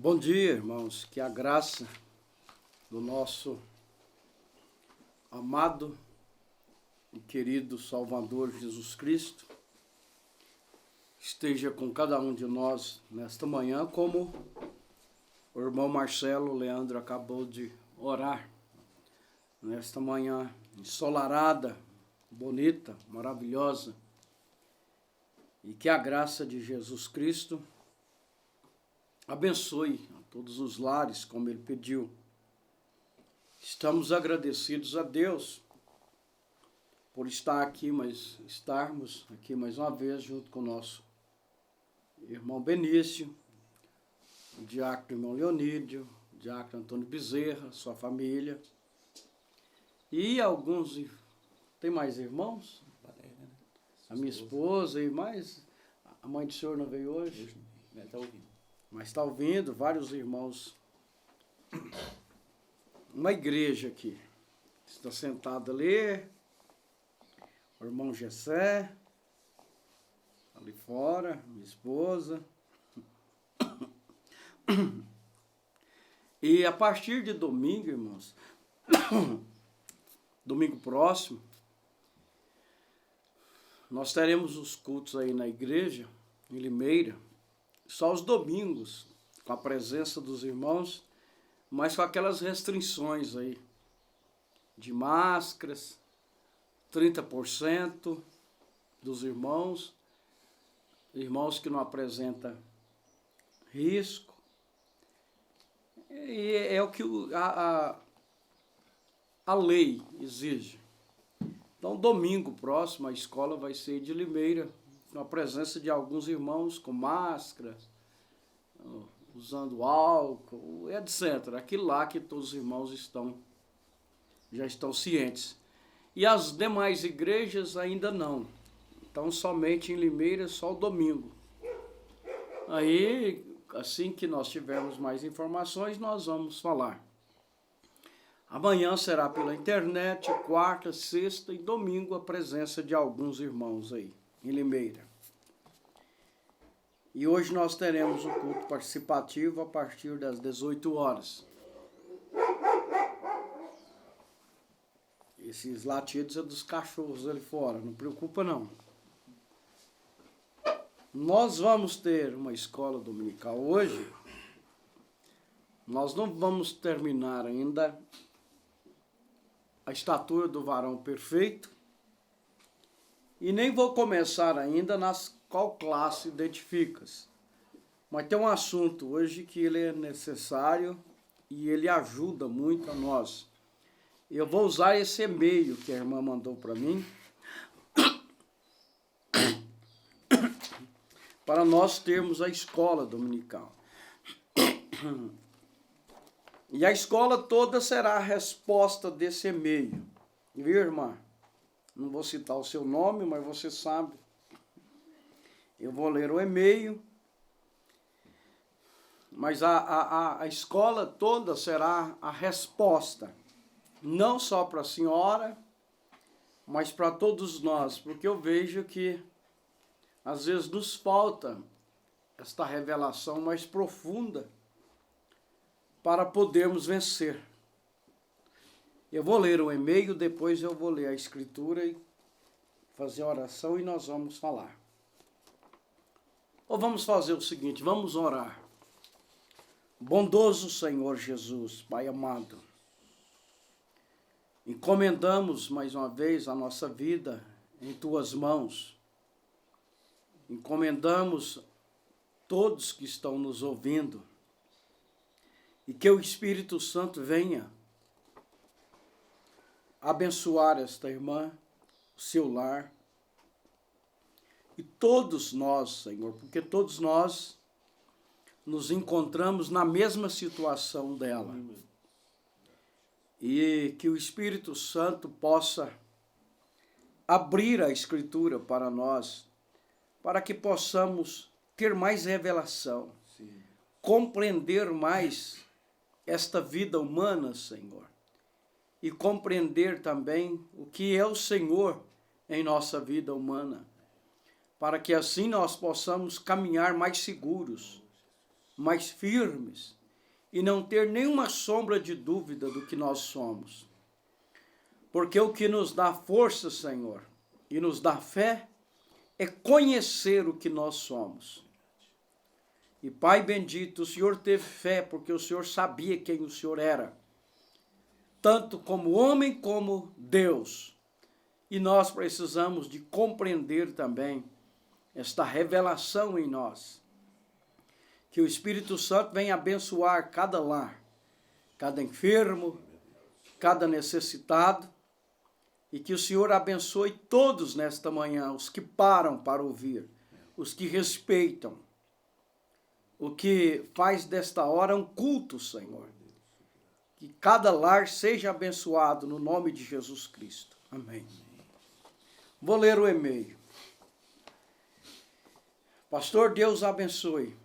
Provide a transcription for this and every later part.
Bom dia, irmãos, que a graça do nosso amado e querido Salvador Jesus Cristo esteja com cada um de nós nesta manhã, como o irmão Marcelo Leandro acabou de orar, nesta manhã ensolarada, bonita, maravilhosa, e que a graça de Jesus Cristo abençoe a todos os lares, como ele pediu. Estamos agradecidos a Deus por estarmos aqui mais uma vez junto com o nosso irmão Benício, o diácono irmão Leonídio, o diácono Antônio Bezerra, sua família, e alguns, tem mais irmãos? A minha esposa e mais, a mãe do senhor não veio hoje? Está ouvindo. Mas está ouvindo, vários irmãos. Uma igreja aqui. Está sentado ali. O irmão Gessé. Ali fora, minha esposa. E a partir de domingo, irmãos, domingo próximo, nós teremos os cultos aí na igreja, em Limeira, só os domingos, com a presença dos irmãos, mas com aquelas restrições aí, de máscaras, 30% dos irmãos que não apresentam risco, e é o que a lei exige. Então, domingo próximo, a escola vai ser de Limeira, com a presença de alguns irmãos com máscara, usando álcool, etc. Aquilo lá que todos os irmãos já estão cientes. E as demais igrejas ainda não. Então, somente em Limeira, só o domingo. Aí, assim que nós tivermos mais informações, nós vamos falar. Amanhã será pela internet, quarta, sexta e domingo a presença de alguns irmãos aí, em Limeira. E hoje nós teremos o culto participativo a partir das 18 horas. Esses latidos é dos cachorros ali fora, não preocupa não. Nós vamos ter uma escola dominical hoje. Nós não vamos terminar ainda a estatura do varão perfeito, e nem vou começar ainda qual classe identifica-se. Mas tem um assunto hoje que ele é necessário e ele ajuda muito a nós. Eu vou usar esse e-mail que a irmã mandou para mim, para nós termos a escola dominical. E a escola toda será a resposta desse e-mail. Viu, irmã? Não vou citar o seu nome, mas você sabe. Eu vou ler o e-mail. Mas a escola toda será a resposta. Não só para a senhora, mas para todos nós. Porque eu vejo que, às vezes, nos falta esta revelação mais profunda para podermos vencer. Eu vou ler o e-mail, depois eu vou ler a escritura e fazer a oração e nós vamos falar. Ou vamos fazer o seguinte, vamos orar. Bondoso Senhor Jesus, Pai amado, encomendamos mais uma vez a nossa vida em Tuas mãos. Encomendamos todos que estão nos ouvindo. E que o Espírito Santo venha abençoar esta irmã, o seu lar, e todos nós, Senhor, porque todos nós nos encontramos na mesma situação dela. E que o Espírito Santo possa abrir a Escritura para nós, para que possamos ter mais revelação, compreender mais esta vida humana, Senhor, e compreender também o que é o Senhor em nossa vida humana, para que assim nós possamos caminhar mais seguros, mais firmes, e não ter nenhuma sombra de dúvida do que nós somos. Porque o que nos dá força, Senhor, e nos dá fé, é conhecer o que nós somos. E Pai bendito, o Senhor teve fé porque o Senhor sabia quem o Senhor era, tanto como homem como Deus. E nós precisamos de compreender também esta revelação em nós. Que o Espírito Santo venha abençoar cada lar, cada enfermo, cada necessitado, e que o Senhor abençoe todos nesta manhã, os que param para ouvir, os que respeitam, o que faz desta hora um culto, Senhor. Que cada lar seja abençoado no nome de Jesus Cristo. Amém. Vou ler o e-mail. Pastor, Deus abençoe.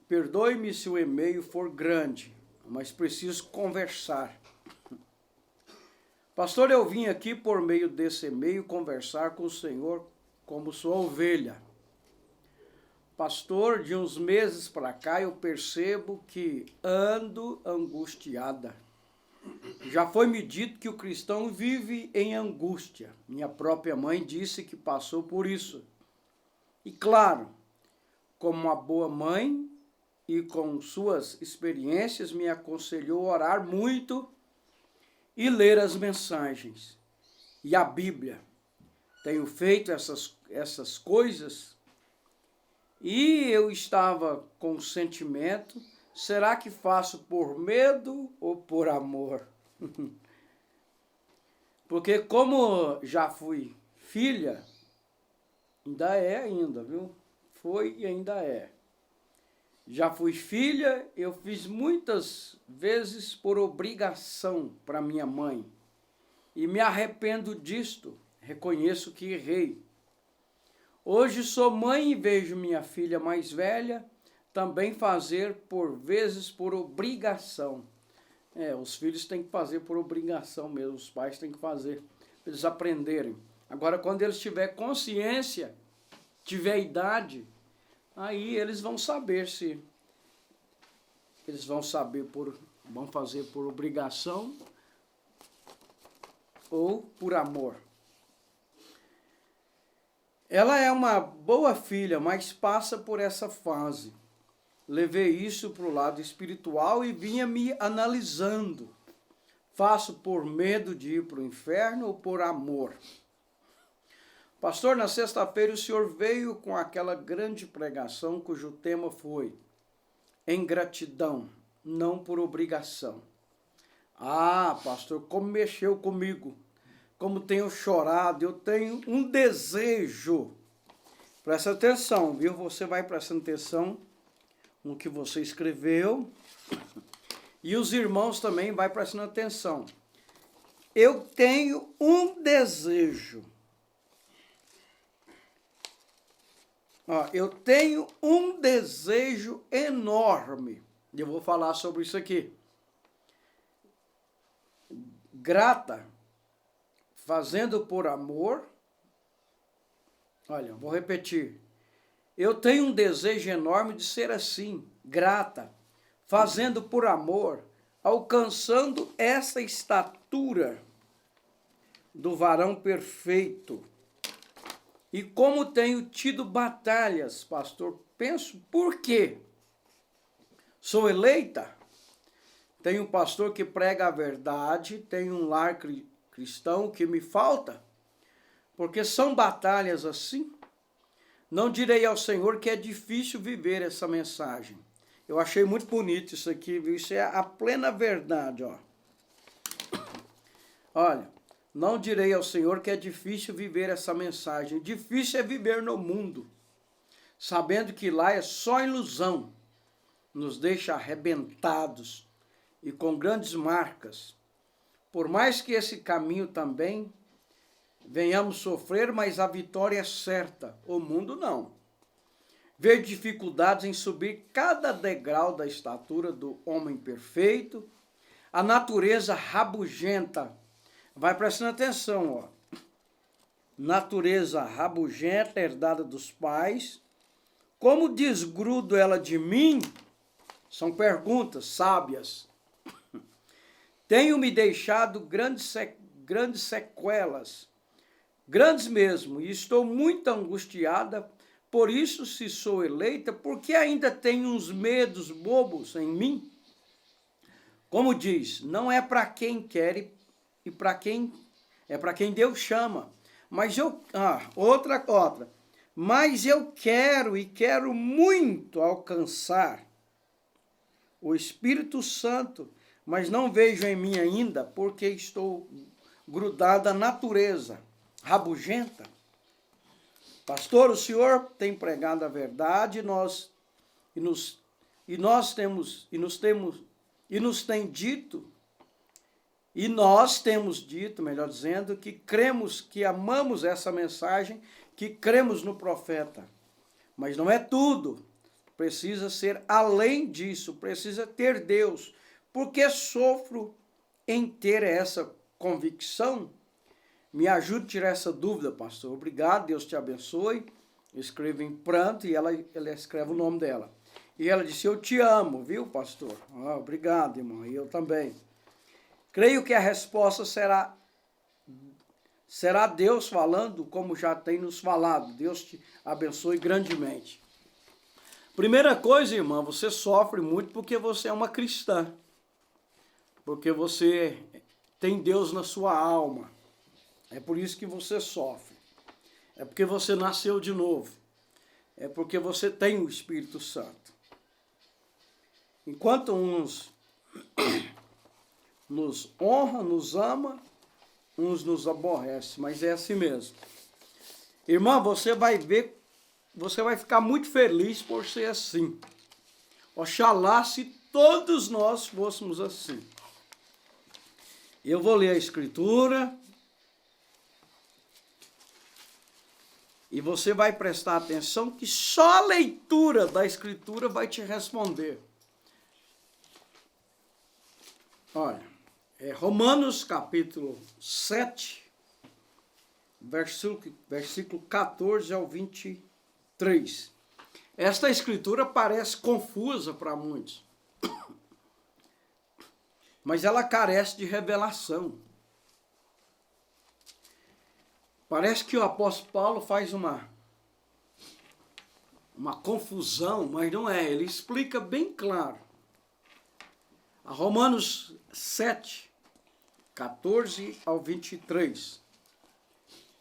Perdoe-me se o e-mail for grande, mas preciso conversar. Pastor, eu vim aqui por meio desse e-mail conversar com o Senhor como sua ovelha. Pastor, de uns meses para cá eu percebo que ando angustiada. Já foi me dito que o cristão vive em angústia. Minha própria mãe disse que passou por isso. E claro, como uma boa mãe e com suas experiências, me aconselhou a orar muito e ler as mensagens. E a Bíblia. Tenho feito essas coisas. E eu estava com o sentimento, será que faço por medo ou por amor? Porque como já fui filha, ainda, viu? Foi e ainda é. Já fui filha, eu fiz muitas vezes por obrigação para minha mãe. E me arrependo disto, reconheço que errei. Hoje sou mãe e vejo minha filha mais velha também fazer por vezes por obrigação. Os filhos têm que fazer por obrigação mesmo, os pais têm que fazer, para eles aprenderem. Agora, quando eles tiverem consciência, tiver idade, aí eles vão saber se eles vão fazer por obrigação ou por amor. Ela é uma boa filha, mas passa por essa fase. Levei isso para o lado espiritual e vinha me analisando. Faço por medo de ir para o inferno ou por amor? Pastor, na sexta-feira o senhor veio com aquela grande pregação cujo tema foi em gratidão, não por obrigação. Ah, pastor, como mexeu comigo. Como tenho chorado, eu tenho um desejo. Presta atenção, viu? Você vai prestando atenção no que você escreveu. E os irmãos também vai prestando atenção. Eu tenho um desejo. Eu tenho um desejo enorme. Eu vou falar sobre isso aqui. Grata. Fazendo por amor, olha, vou repetir. Eu tenho um desejo enorme de ser assim, grata, fazendo por amor, alcançando essa estatura do varão perfeito. E como tenho tido batalhas, pastor, penso, por quê? Sou eleita? Tenho um pastor que prega a verdade, tenho um lar cristão que me falta, porque são batalhas assim. Não direi ao Senhor que é difícil viver essa mensagem. Eu achei muito bonito isso aqui, viu? Isso é a plena verdade, ó. Olha, não direi ao Senhor que é difícil viver essa mensagem. Difícil é viver no mundo, sabendo que lá é só ilusão. Nos deixa arrebentados e com grandes marcas. Por mais que esse caminho também venhamos sofrer, mas a vitória é certa. O mundo não. Ver dificuldades em subir cada degrau da estatura do homem perfeito, a natureza rabugenta. Vai prestando atenção, ó. Natureza rabugenta, herdada dos pais. Como desgrudo ela de mim, São perguntas sábias. Tenho me deixado grandes sequelas, grandes mesmo, e estou muito angustiada. Por isso, se sou eleita, porque ainda tenho uns medos bobos em mim? Como diz, não é para quem quer e para quem é para quem Deus chama. Mas outra. Mas eu quero muito alcançar o Espírito Santo, mas não vejo em mim ainda, porque estou grudada à natureza, rabugenta. Pastor, o senhor tem pregado a verdade, nos temos dito, melhor dizendo, que cremos, que amamos essa mensagem, que cremos no profeta. Mas não é tudo. Precisa ser além disso, precisa ter Deus. Porque sofro em ter essa convicção? Me ajude a tirar essa dúvida, pastor. Obrigado, Deus te abençoe. Eu escrevo em pranto e ela escreve o nome dela. E ela disse, eu te amo, viu, pastor? Obrigado, irmão, e eu também. Creio que a resposta será Deus falando, como já tem nos falado. Deus te abençoe grandemente. Primeira coisa, irmã, você sofre muito porque você é uma cristã. Porque você tem Deus na sua alma. É por isso que você sofre. É porque você nasceu de novo. É porque você tem o Espírito Santo. Enquanto uns nos honra, nos ama, uns nos aborrece, mas é assim mesmo. Irmã, você vai ver, você vai ficar muito feliz por ser assim. Oxalá se todos nós fôssemos assim. Eu vou ler a Escritura e você vai prestar atenção que só a leitura da Escritura vai te responder. Olha, Romanos capítulo 7, versículo 14 ao 23. Esta escritura parece confusa para muitos, mas ela carece de revelação. Parece que o apóstolo Paulo faz uma confusão, mas não é, ele explica bem claro. A Romanos 7, 14 ao 23.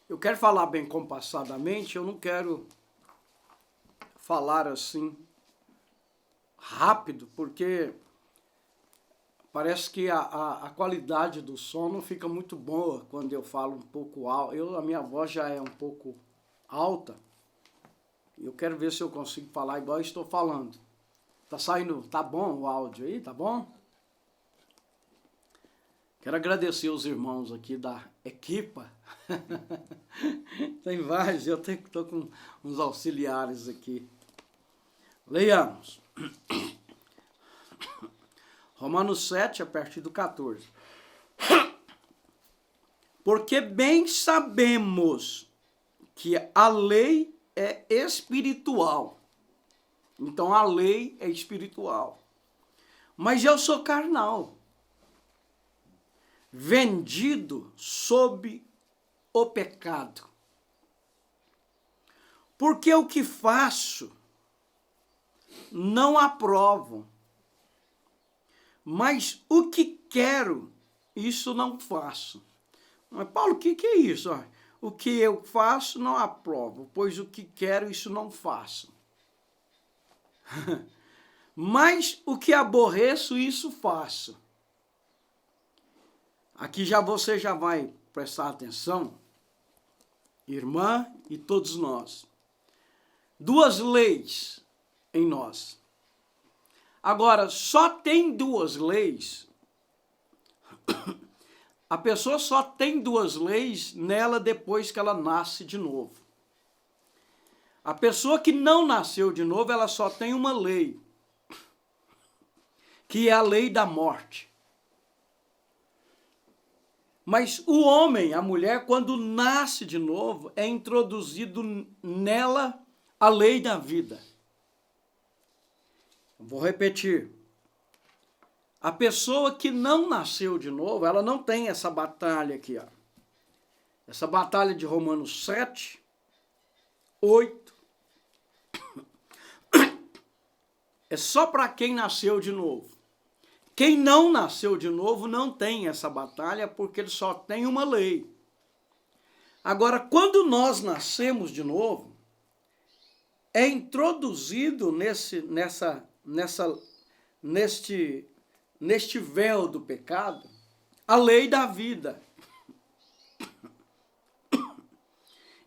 Eu quero falar bem compassadamente, eu não quero falar assim rápido, porque parece que a qualidade do som não fica muito boa quando eu falo um pouco alto. A minha voz já é um pouco alta. Eu quero ver se eu consigo falar igual eu estou falando. Tá saindo, tá bom o áudio aí, tá bom? Quero agradecer os irmãos aqui da equipa. Tem vários, eu estou com uns auxiliares aqui. Leiamos. Romanos 7, a partir do 14. Porque bem sabemos que a lei é espiritual. Então a lei é espiritual. Mas eu sou carnal, vendido sob o pecado. Porque o que faço não aprovo, mas o que quero, isso não faço. Mas Paulo, o que é isso? O que eu faço não aprovo, pois o que quero, isso não faço. Mas o que aborreço, isso faço. Aqui você já vai prestar atenção, irmã e todos nós. Duas leis em nós. Agora, só tem duas leis. A pessoa só tem duas leis nela depois que ela nasce de novo. A pessoa que não nasceu de novo, ela só tem uma lei, que é a lei da morte. Mas o homem, a mulher, quando nasce de novo, é introduzido nela a lei da vida. Vou repetir. A pessoa que não nasceu de novo, ela não tem essa batalha aqui, ó. Essa batalha de Romanos 7, 8. É só para quem nasceu de novo. Quem não nasceu de novo não tem essa batalha, porque ele só tem uma lei. Agora, quando nós nascemos de novo, é introduzido neste véu do pecado a lei da vida.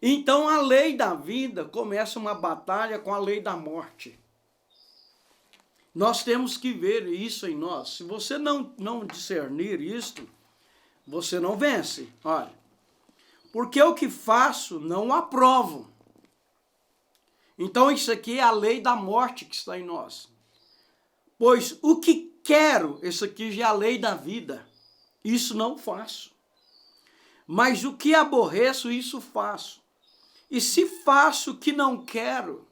Então, a lei da vida começa uma batalha com a lei da morte. Nós temos que ver isso em nós. Se você não discernir isto, você não vence. Olha, porque o que faço não aprovo. Então isso aqui é a lei da morte que está em nós. Pois o que quero, isso aqui já é a lei da vida. Isso não faço. Mas o que aborreço, isso faço. E se faço o que não quero,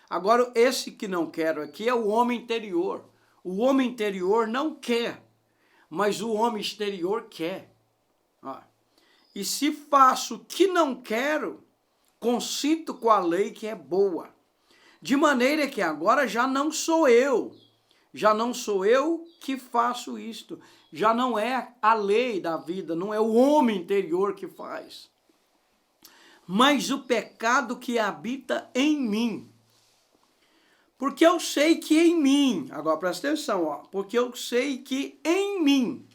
agora, esse que não quero aqui é o homem interior. O homem interior não quer, mas o homem exterior quer. Ó. E se faço o que não quero, consinto com a lei que é boa. De maneira que agora já não sou eu que faço isto. Já não é a lei da vida, não é o homem interior que faz. Mas o pecado que habita em mim. Porque eu sei que em mim, agora presta atenção, ó, porque eu sei que em mim,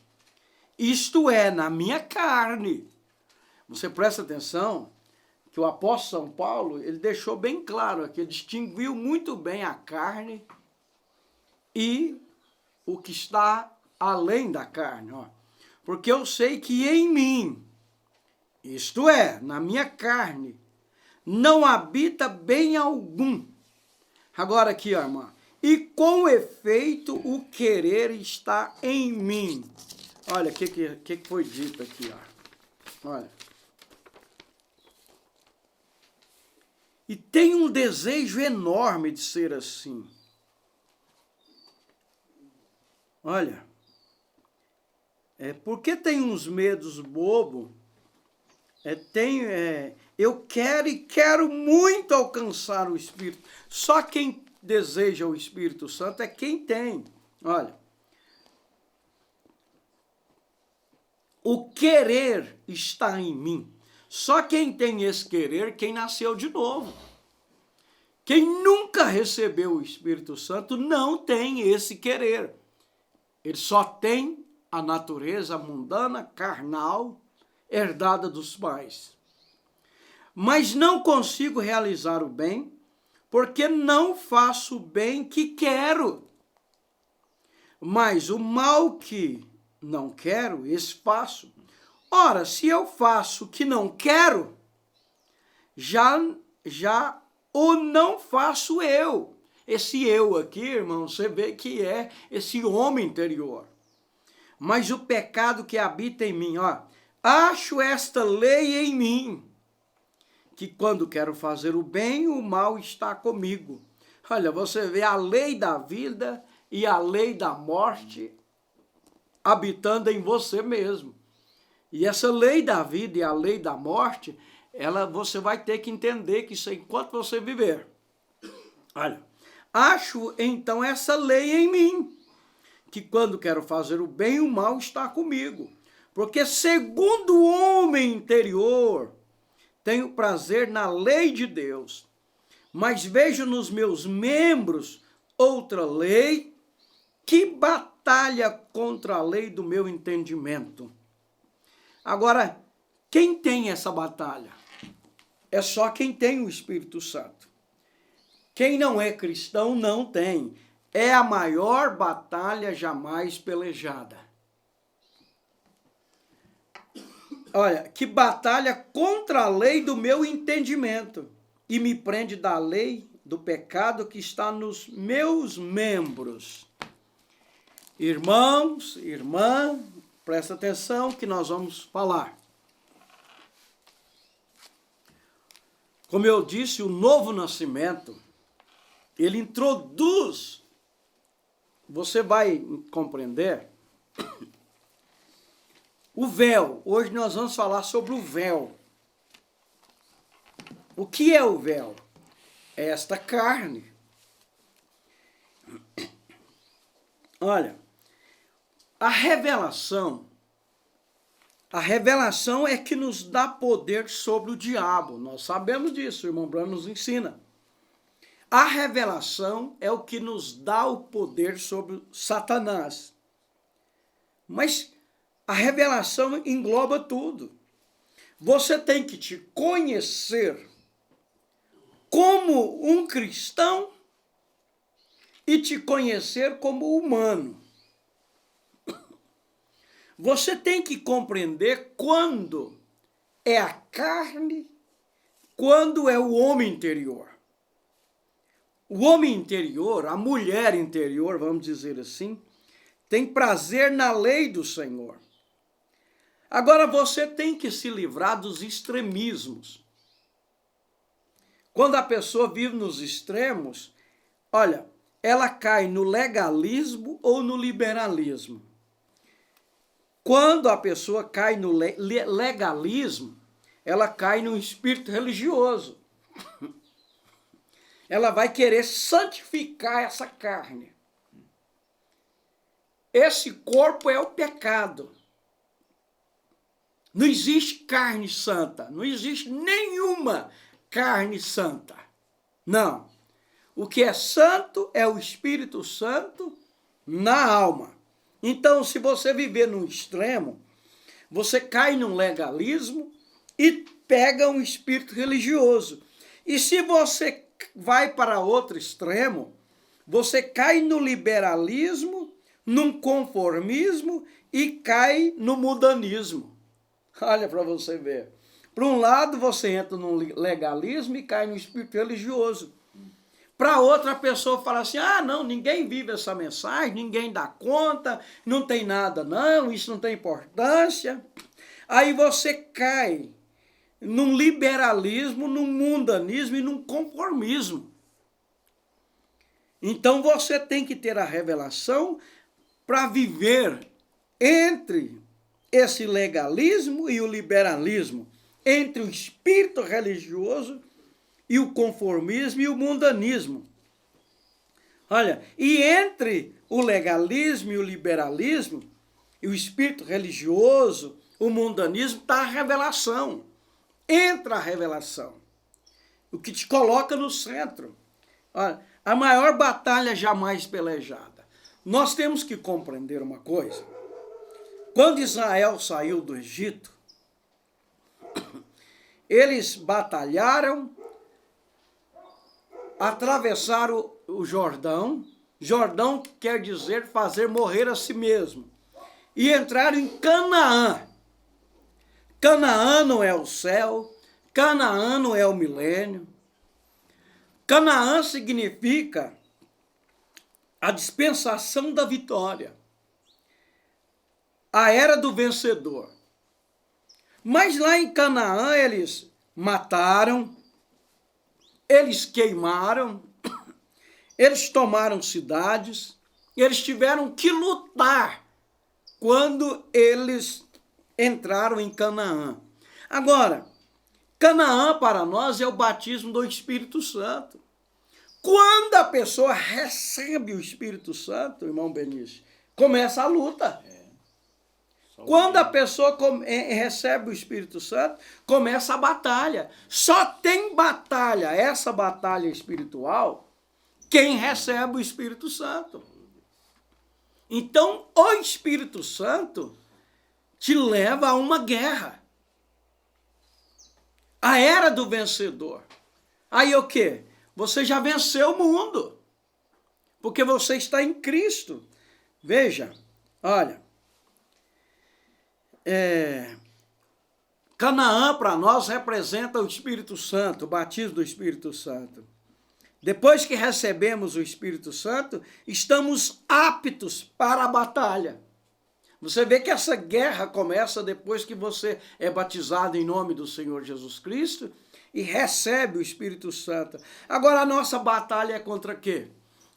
isto é, na minha carne. Você presta atenção que o apóstolo São Paulo, ele deixou bem claro aqui, ele distinguiu muito bem a carne e o que está além da carne, ó. Porque eu sei que em mim, isto é, na minha carne, não habita bem algum. Agora aqui, ó, irmã. E com efeito o querer está em mim. Olha o que foi dito aqui, ó. Olha. E tem um desejo enorme de ser assim. Olha. Porque tem uns medos bobos. Eu quero e quero muito alcançar o Espírito. Só quem deseja o Espírito Santo é quem tem. Olha. O querer está em mim. Só quem tem esse querer, quem nasceu de novo. Quem nunca recebeu o Espírito Santo não tem esse querer. Ele só tem a natureza mundana, carnal, herdada dos pais. Mas não consigo realizar o bem, porque não faço o bem que quero. Mas o mal que não quero, esse faço. Ora, se eu faço o que não quero, já o não faço eu. Esse eu aqui, irmão, você vê que é esse homem interior. Mas o pecado que habita em mim, ó, acho esta lei em mim, que quando quero fazer o bem, o mal está comigo. Olha, você vê a lei da vida e a lei da morte habitando em você mesmo. E essa lei da vida e a lei da morte, você vai ter que entender que isso é enquanto você viver. Olha, acho então essa lei em mim, que quando quero fazer o bem, o mal está comigo. Porque segundo o homem interior, tenho prazer na lei de Deus, mas vejo nos meus membros outra lei que batalha contra a lei do meu entendimento. Agora, quem tem essa batalha? É só quem tem o Espírito Santo. Quem não é cristão não tem. É a maior batalha jamais pelejada. Olha, que batalha contra a lei do meu entendimento e me prende da lei do pecado que está nos meus membros. Irmãos, irmã, presta atenção que nós vamos falar. Como eu disse, o novo nascimento, ele introduz, você vai compreender, O véu. Hoje nós vamos falar sobre o véu. O que é o véu? É esta carne. Olha, a revelação é que nos dá poder sobre o diabo. Nós sabemos disso, o irmão Branham nos ensina. A revelação é o que nos dá o poder sobre Satanás. Mas a revelação engloba tudo. Você tem que te conhecer como um cristão e te conhecer como humano. Você tem que compreender quando é a carne, quando é o homem interior. O homem interior, a mulher interior, vamos dizer assim, tem prazer na lei do Senhor. Agora você tem que se livrar dos extremismos. Quando a pessoa vive nos extremos, olha, ela cai no legalismo ou no liberalismo. Quando a pessoa cai no legalismo, ela cai no espírito religioso. Ela vai querer santificar essa carne. Esse corpo é o pecado. Não existe carne santa. Não existe nenhuma carne santa. Não. O que é santo é o Espírito Santo na alma. Então, se você viver num extremo, você cai num legalismo e pega um espírito religioso. E se você vai para outro extremo, você cai no liberalismo, num conformismo e cai no mudanismo. Olha para você ver. Por um lado, você entra no legalismo e cai no espírito religioso. Para outra pessoa fala assim, não, ninguém vive essa mensagem, ninguém dá conta, não tem nada não, isso não tem importância. Aí você cai num liberalismo, num mundanismo e num conformismo. Então você tem que ter a revelação para viver entre esse legalismo e o liberalismo, entre o espírito religioso e o conformismo e o mundanismo. Olha, e entre o legalismo e o liberalismo, e o espírito religioso, o mundanismo, está a revelação. Entra a revelação. O que te coloca no centro. Olha, a maior batalha jamais pelejada. Nós temos que compreender uma coisa. Quando Israel saiu do Egito, eles batalharam, atravessaram o Jordão. Jordão quer dizer fazer morrer a si mesmo. E entraram em Canaã. Canaã não é o céu, Canaã não é o milênio. Canaã significa a dispensação da vitória. A era do vencedor. Mas lá em Canaã eles mataram, eles queimaram, eles tomaram cidades, eles tiveram que lutar quando eles entraram em Canaã. Agora, Canaã para nós é o batismo do Espírito Santo. Quando a pessoa recebe o Espírito Santo, irmão Benício, começa a luta. Quando a pessoa recebe o Espírito Santo, começa a batalha. Só tem batalha, essa batalha espiritual, quem recebe o Espírito Santo. Então, o Espírito Santo te leva a uma guerra. A era do vencedor. Aí o quê? Você já venceu o mundo. Porque você está em Cristo. Veja, olha. Canaã para nós representa o Espírito Santo, o batismo do Espírito Santo. Depois que recebemos o Espírito Santo, estamos aptos para a batalha. Você vê que essa guerra começa depois que você é batizado em nome do Senhor Jesus Cristo e recebe o Espírito Santo. Agora a nossa batalha é contra quê?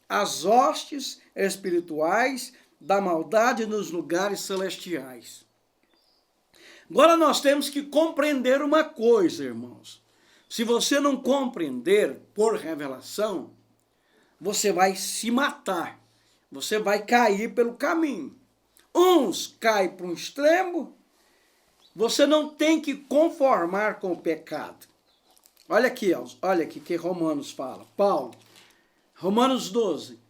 As hostes espirituais da maldade nos lugares celestiais. Agora nós temos que compreender uma coisa, irmãos. Se você não compreender por revelação, você vai se matar. Você vai cair pelo caminho. Uns caem para um extremo. Você não tem que conformar com o pecado. Olha aqui que Romanos fala. Paulo, Romanos 12.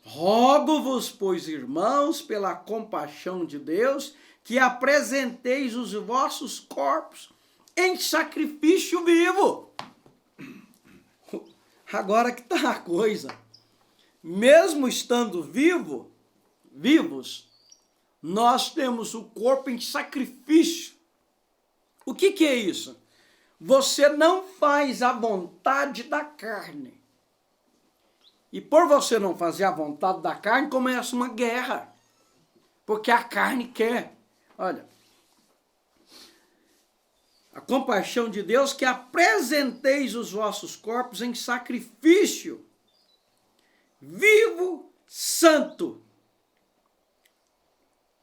Rogo-vos, pois, irmãos, pela compaixão de Deus, que apresenteis os vossos corpos em sacrifício vivo. Agora que está a coisa. Mesmo estando vivos, nós temos o corpo em sacrifício. O que é isso? Você não faz a vontade da carne. E por você não fazer a vontade da carne, começa uma guerra. Porque a carne quer. Olha, a compaixão de Deus, que apresenteis os vossos corpos em sacrifício vivo, santo.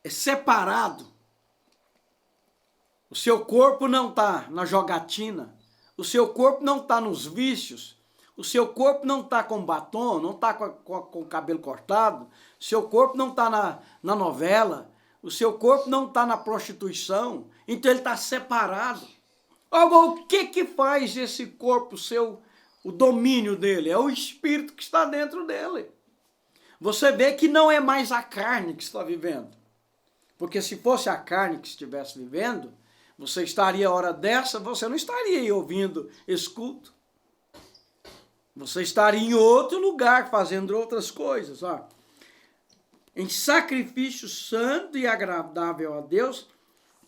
É separado. O seu corpo não está na jogatina. O seu corpo não está nos vícios. O seu corpo não está com batom, não está com o cabelo cortado. O seu corpo não está na novela. O seu corpo não está na prostituição. Então ele está separado. Agora, o que faz esse corpo seu, o domínio dele? É o espírito que está dentro dele. Você vê que não é mais a carne que está vivendo. Porque se fosse a carne que estivesse vivendo, você estaria, hora dessa, você não estaria aí ouvindo esse culto. Você estaria em outro lugar, fazendo outras coisas. Ó. Em sacrifício santo e agradável a Deus,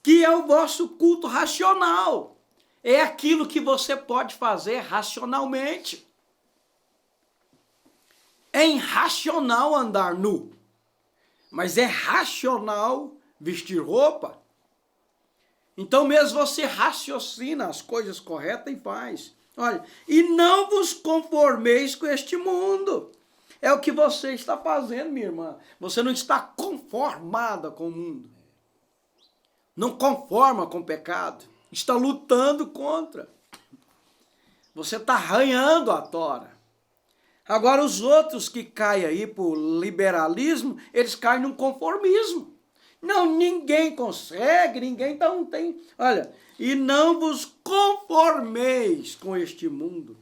que é o vosso culto racional. É aquilo que você pode fazer racionalmente. É irracional andar nu. Mas é racional vestir roupa. Então mesmo você raciocina as coisas corretas e faz. Olha, e não vos conformeis com este mundo. É o que você está fazendo, minha irmã. Você não está conformada com o mundo. Não conforma com o pecado. Está lutando contra. Você está arranhando a tora. Agora os outros que caem aí por liberalismo, eles caem num conformismo. Não, ninguém consegue, ninguém não tem. Olha, e não vos conformeis com este mundo,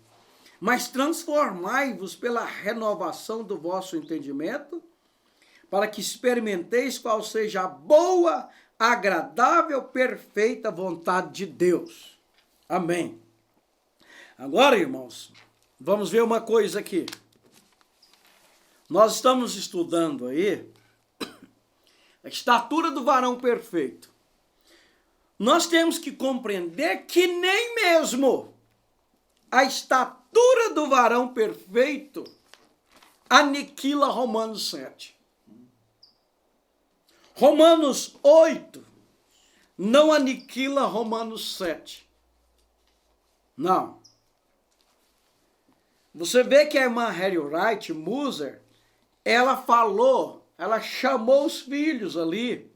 mas transformai-vos pela renovação do vosso entendimento, para que experimenteis qual seja a boa, agradável, perfeita vontade de Deus. Amém. Agora, irmãos, vamos ver uma coisa aqui. Nós estamos estudando aí a estatura do varão perfeito. Nós temos que compreender que nem mesmo a estatura do varão perfeito aniquila Romanos 7. Romanos 8 não aniquila Romanos 7. Não. Você vê que a irmã Harry Wright Moser, ela chamou os filhos ali,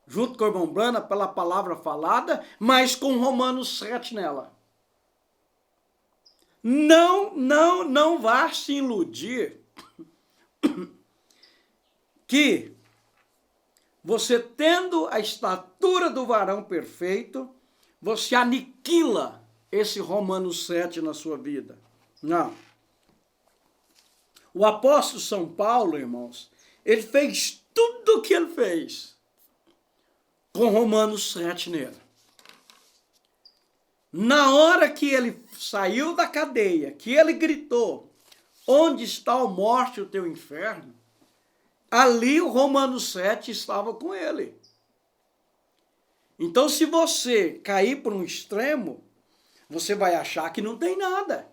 junto com o irmão Branham, pela palavra falada, mas com Romanos 7 nela. Não vá se iludir que você tendo a estatura do varão perfeito, você aniquila esse Romanos 7 na sua vida. Não. O apóstolo São Paulo, irmãos, ele fez tudo o que ele fez com Romanos 7 nele. Na hora que ele saiu da cadeia, que ele gritou, onde está a morte e o teu inferno? Ali o Romanos 7 estava com ele. Então, se você cair por um extremo, você vai achar que não tem nada.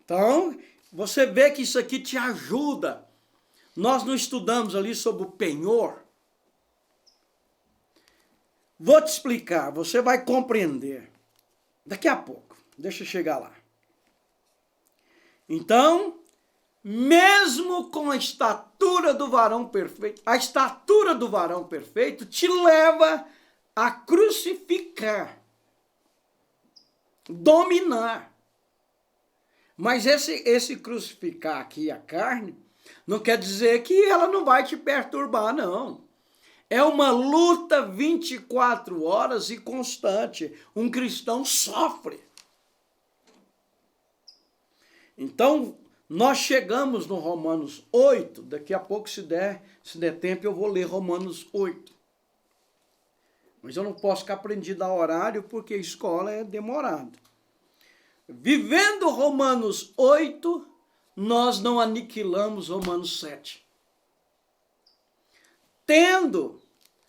Então, você vê que isso aqui te ajuda. Nós não estudamos ali sobre o penhor. Vou te explicar, você vai compreender. Daqui a pouco, deixa eu chegar lá. Então, mesmo com a estatura do varão perfeito, a estatura do varão perfeito te leva a crucificar, dominar. Mas esse crucificar aqui a carne, não quer dizer que ela não vai te perturbar, não. É uma luta 24 horas e constante. Um cristão sofre. Então, nós chegamos no Romanos 8, daqui a pouco, se der tempo, eu vou ler Romanos 8. Mas eu não posso ficar prendido a horário, porque a escola é demorada. Vivendo Romanos 8, nós não aniquilamos Romanos 7. Tendo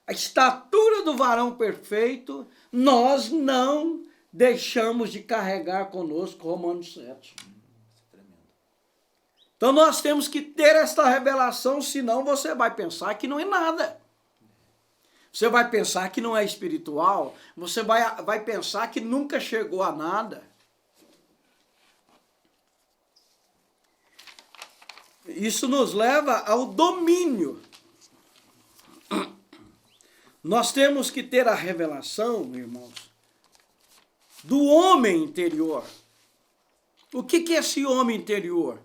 a estatura do varão perfeito, nós não deixamos de carregar conosco Romanos 7. Então nós temos que ter esta revelação, senão você vai pensar que não é nada. Você vai pensar que não é espiritual, você vai pensar que nunca chegou a nada. Isso nos leva ao domínio. Nós temos que ter a revelação, irmãos, do homem interior. O que é esse homem interior?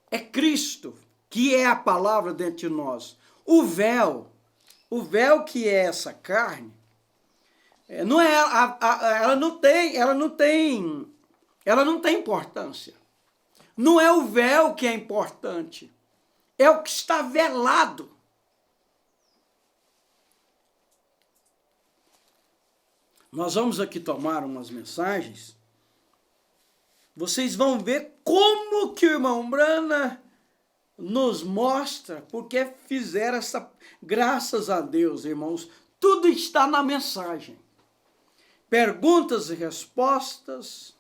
É Cristo, que é a palavra dentro de nós. O véu que é essa carne, não é, ela não tem importância. Não é o véu que é importante, é o que está velado. Nós vamos aqui tomar umas mensagens. Vocês vão ver como que o irmão Brana nos mostra, porque fizeram essa... Graças a Deus, irmãos, tudo está na mensagem. Perguntas e respostas,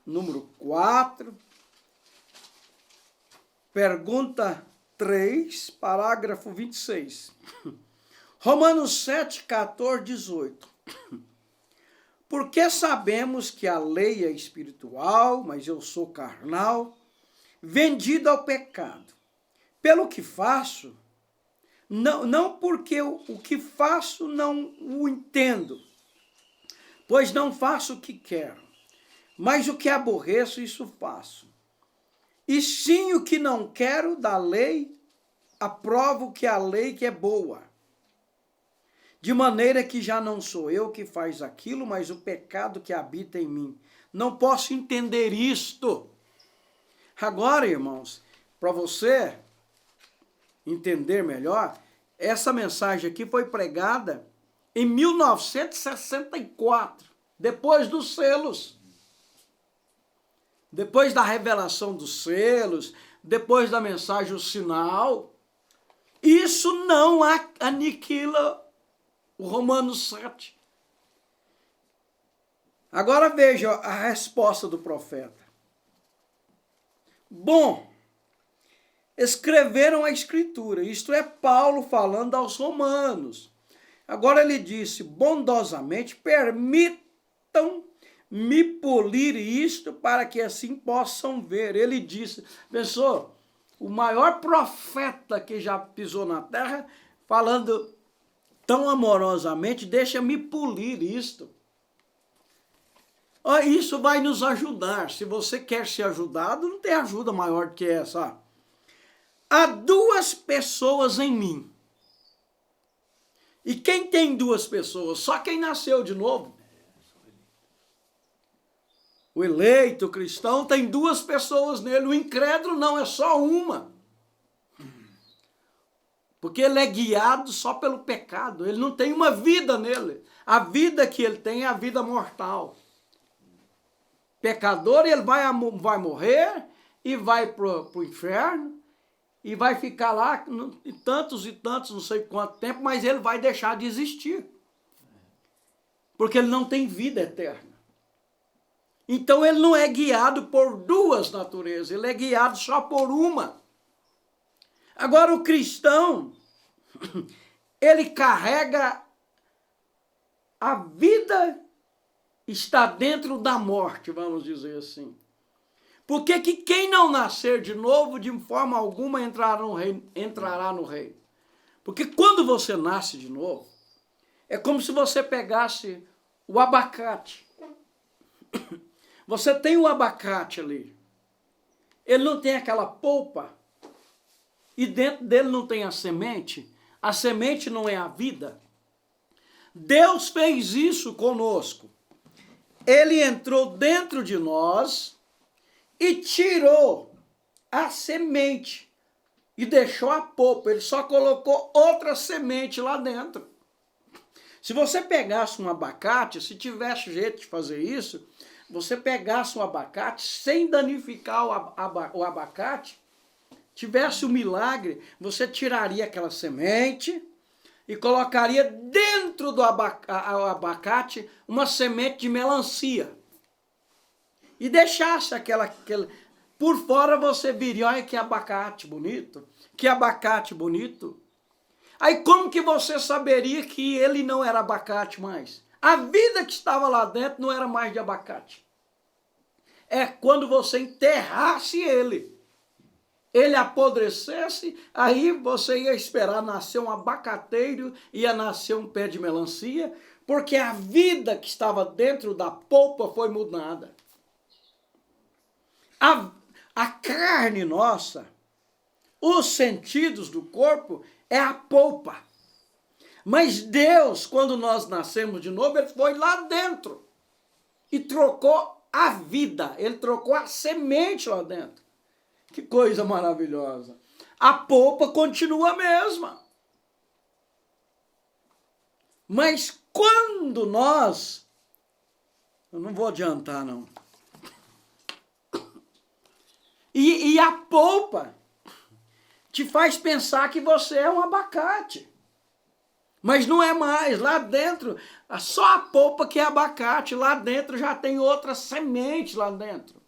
número 4. Pergunta 3, parágrafo 26. Romanos 7, 14, 18. Porque sabemos que a lei é espiritual, mas eu sou carnal, vendido ao pecado. Pelo que faço, não porque o que faço não o entendo, pois não faço o que quero, mas o que aborreço, isso faço. E sim o que não quero da lei, aprovo que a lei que é boa. De maneira que já não sou eu que faz aquilo, mas o pecado que habita em mim. Não posso entender isto. Agora, irmãos, para você entender melhor, essa mensagem aqui foi pregada em 1964, depois dos selos. Depois da revelação dos selos, depois da mensagem, o sinal. Isso não aniquila o Romanos 7. Agora veja a resposta do profeta. Bom, escreveram a escritura, isto é Paulo falando aos romanos. Agora ele disse, bondosamente, permitam-me polir isto para que assim possam ver. Ele disse, pensou, o maior profeta que já pisou na terra, falando tão amorosamente, deixa-me polir isto. Isso vai nos ajudar. Se você quer ser ajudado, não tem ajuda maior do que essa. Há 2 pessoas em mim. E quem tem 2 pessoas? Só quem nasceu de novo. O eleito, o cristão, tem 2 pessoas nele. O incrédulo não, é só uma. Porque ele é guiado só pelo pecado. Ele não tem uma vida nele. A vida que ele tem é a vida mortal. Pecador, ele vai morrer e vai para o inferno e vai ficar lá tantos e tantos, não sei quanto tempo, mas ele vai deixar de existir. Porque ele não tem vida eterna. Então ele não é guiado por 2 naturezas, ele é guiado só por uma. Agora o cristão, ele carrega a vida, está dentro da morte, vamos dizer assim. Porque que quem não nascer de novo, de forma alguma, entrará no reino. Porque quando você nasce de novo, é como se você pegasse o abacate. Você tem o abacate ali. Ele não tem aquela polpa. E dentro dele não tem a semente. A semente não é a vida. Deus fez isso conosco. Ele entrou dentro de nós e tirou a semente e deixou a polpa. Ele só colocou outra semente lá dentro. Se você pegasse um abacate, se tivesse jeito de fazer isso, você pegasse um abacate sem danificar o abacate, tivesse o milagre, você tiraria aquela semente e colocaria dentro do abacate uma semente de melancia. E deixasse aquela por fora você viria, olha que abacate bonito, que abacate bonito. Aí como que você saberia que ele não era abacate mais? A vida que estava lá dentro não era mais de abacate. É quando você enterrasse ele. Ele apodrecesse, aí você ia esperar nascer um abacateiro, ia nascer um pé de melancia, porque a vida que estava dentro da polpa foi mudada. A carne nossa, os sentidos do corpo, é a polpa. Mas Deus, quando nós nascemos de novo, ele foi lá dentro e trocou a vida, ele trocou a semente lá dentro. Que coisa maravilhosa. A polpa continua a mesma. Mas quando nós... Eu não vou adiantar, não. E a polpa te faz pensar que você é um abacate. Mas não é mais. Lá dentro, só a polpa que é abacate. Lá dentro já tem outra semente lá dentro.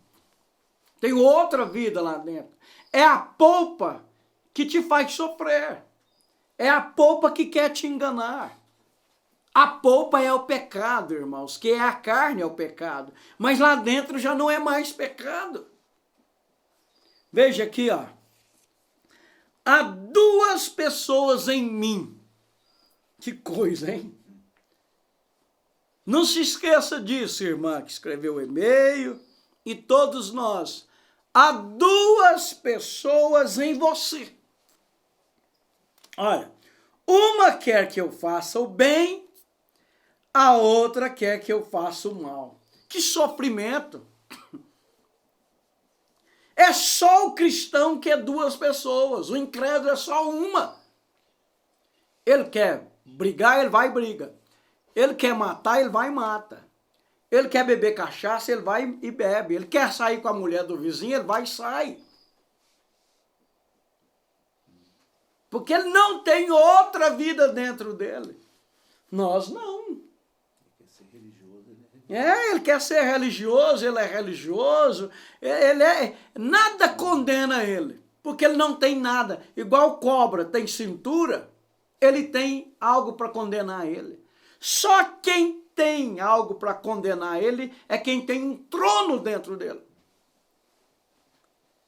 Tem outra vida lá dentro. É a polpa que te faz sofrer. É a polpa que quer te enganar. A polpa é o pecado, irmãos, que é a carne é o pecado. Mas lá dentro já não é mais pecado. Veja aqui, ó. Há duas pessoas em mim. Que coisa, hein? Não se esqueça disso, irmã, que escreveu o e-mail, e todos nós. Há duas pessoas em você. Olha, uma quer que eu faça o bem, a outra quer que eu faça o mal. Que sofrimento! É só o cristão que é duas pessoas, o incrédulo é só uma. Ele quer brigar, ele vai e briga. Ele quer matar, ele vai e mata. Ele quer beber cachaça, ele vai e bebe. Ele quer sair com a mulher do vizinho, ele vai e sai. Porque ele não tem outra vida dentro dele. Nós não. Ele quer ser religioso, ele é religioso. Nada condena ele. Porque ele não tem nada. Igual cobra tem cintura, ele tem algo para condenar ele. Só quem tem algo para condenar ele é quem tem um trono dentro dele.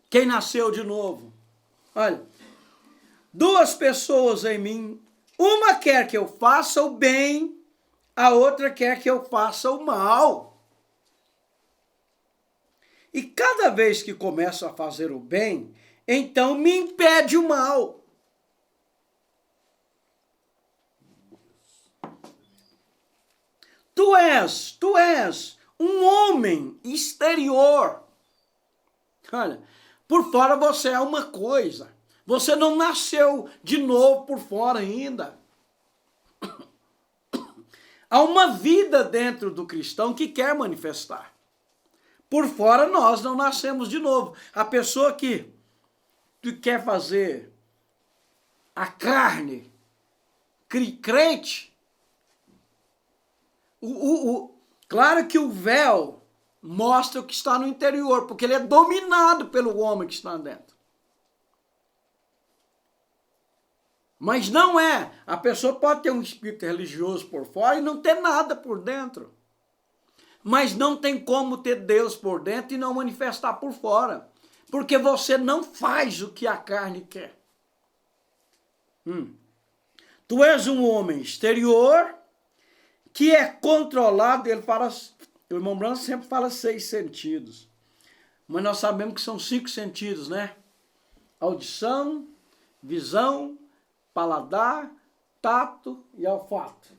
Quem nasceu de novo. Olha, duas pessoas em mim, uma quer que eu faça o bem, a outra quer que eu faça o mal. E cada vez que começo a fazer o bem, então me impede o mal. Tu és um homem exterior. Olha, por fora você é uma coisa. Você não nasceu de novo por fora ainda. Há uma vida dentro do cristão que quer manifestar. Por fora nós não nascemos de novo. A pessoa que quer fazer a carne crente, claro que o véu mostra o que está no interior, porque ele é dominado pelo homem que está dentro. Mas não é. A pessoa pode ter um espírito religioso por fora e não ter nada por dentro. mas não tem como ter Deus por dentro e não manifestar por fora, porque você não faz o que a carne quer. Tu és um homem exterior que é controlado, ele fala, o irmão Branco sempre fala 6 sentidos, mas nós sabemos que são 5 sentidos, né? Audição, visão, paladar, tato e olfato.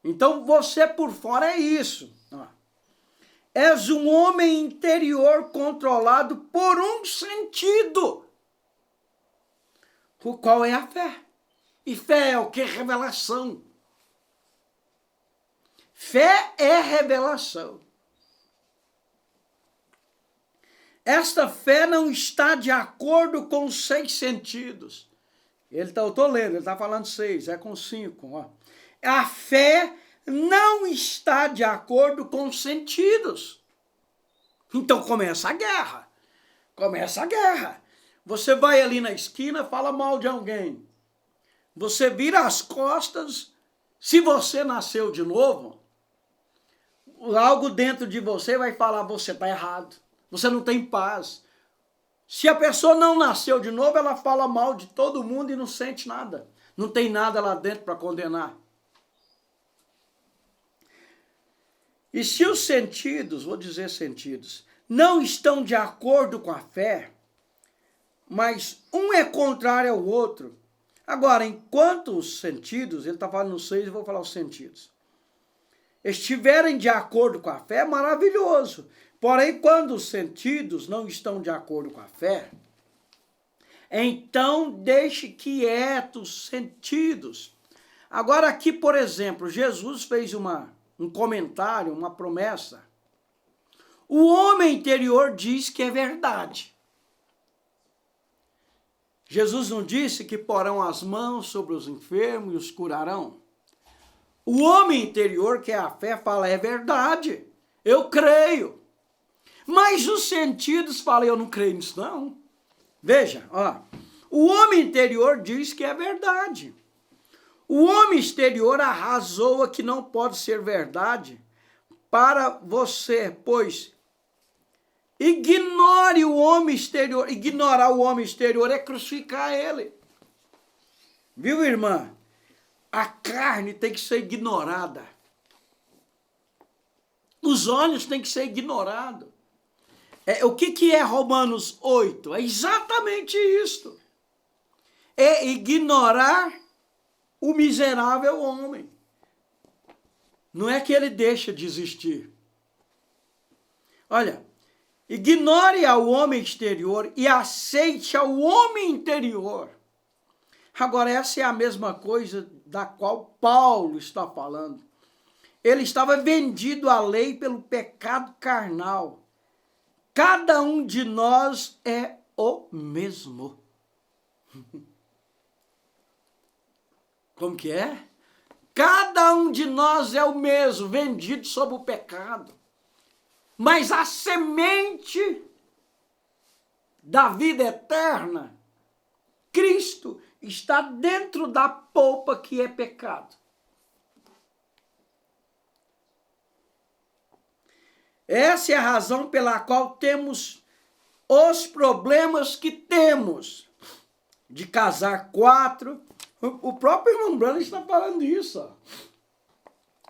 Então você por fora é isso. És um homem interior controlado por um sentido. O qual é a fé. E fé é o que? Revelação. Fé é revelação. Esta fé não está de acordo com os 6 sentidos. Eu estou lendo, ele está falando 6, é com 5. A fé não está de acordo com os sentidos. Então começa a guerra. Começa a guerra. Você vai ali na esquina, fala mal de alguém. Você vira as costas. Se você nasceu de novo, algo dentro de você vai falar, você está errado. Você não tem paz. Se a pessoa não nasceu de novo, ela fala mal de todo mundo e não sente nada. Não tem nada lá dentro para condenar. E se os sentidos, vou dizer sentidos, não estão de acordo com a fé, mas um é contrário ao outro. Agora, enquanto os sentidos, ele está falando 6, eu vou falar os sentidos, estiverem de acordo com a fé, é maravilhoso. Porém, quando os sentidos não estão de acordo com a fé, então deixe quietos os sentidos. Agora aqui, por exemplo, Jesus fez um comentário, uma promessa. O homem interior diz que é verdade. Jesus não disse que porão as mãos sobre os enfermos e os curarão? O homem interior, que é a fé, fala, é verdade, eu creio. Mas os sentidos falam, eu não creio nisso não. Veja, o homem interior diz que é verdade. O homem exterior arrazoa que não pode ser verdade para você, pois ignore o homem exterior. Ignorar o homem exterior é crucificar ele. Viu, irmã? A carne tem que ser ignorada. Os olhos têm que ser ignorados. O que é Romanos 8? É exatamente isso. É ignorar o miserável homem. Não é que ele deixa de existir. Olha, ignore ao homem exterior e aceite ao homem interior. Agora, essa é a mesma coisa da qual Paulo está falando. Ele estava vendido à lei pelo pecado carnal. Cada um de nós é o mesmo. Como que é? Cada um de nós é o mesmo, vendido sob o pecado. Mas a semente da vida eterna, Cristo, está dentro da polpa que é pecado. Essa é a razão pela qual temos os problemas que temos. De casar 4. O próprio irmão Branham está falando isso.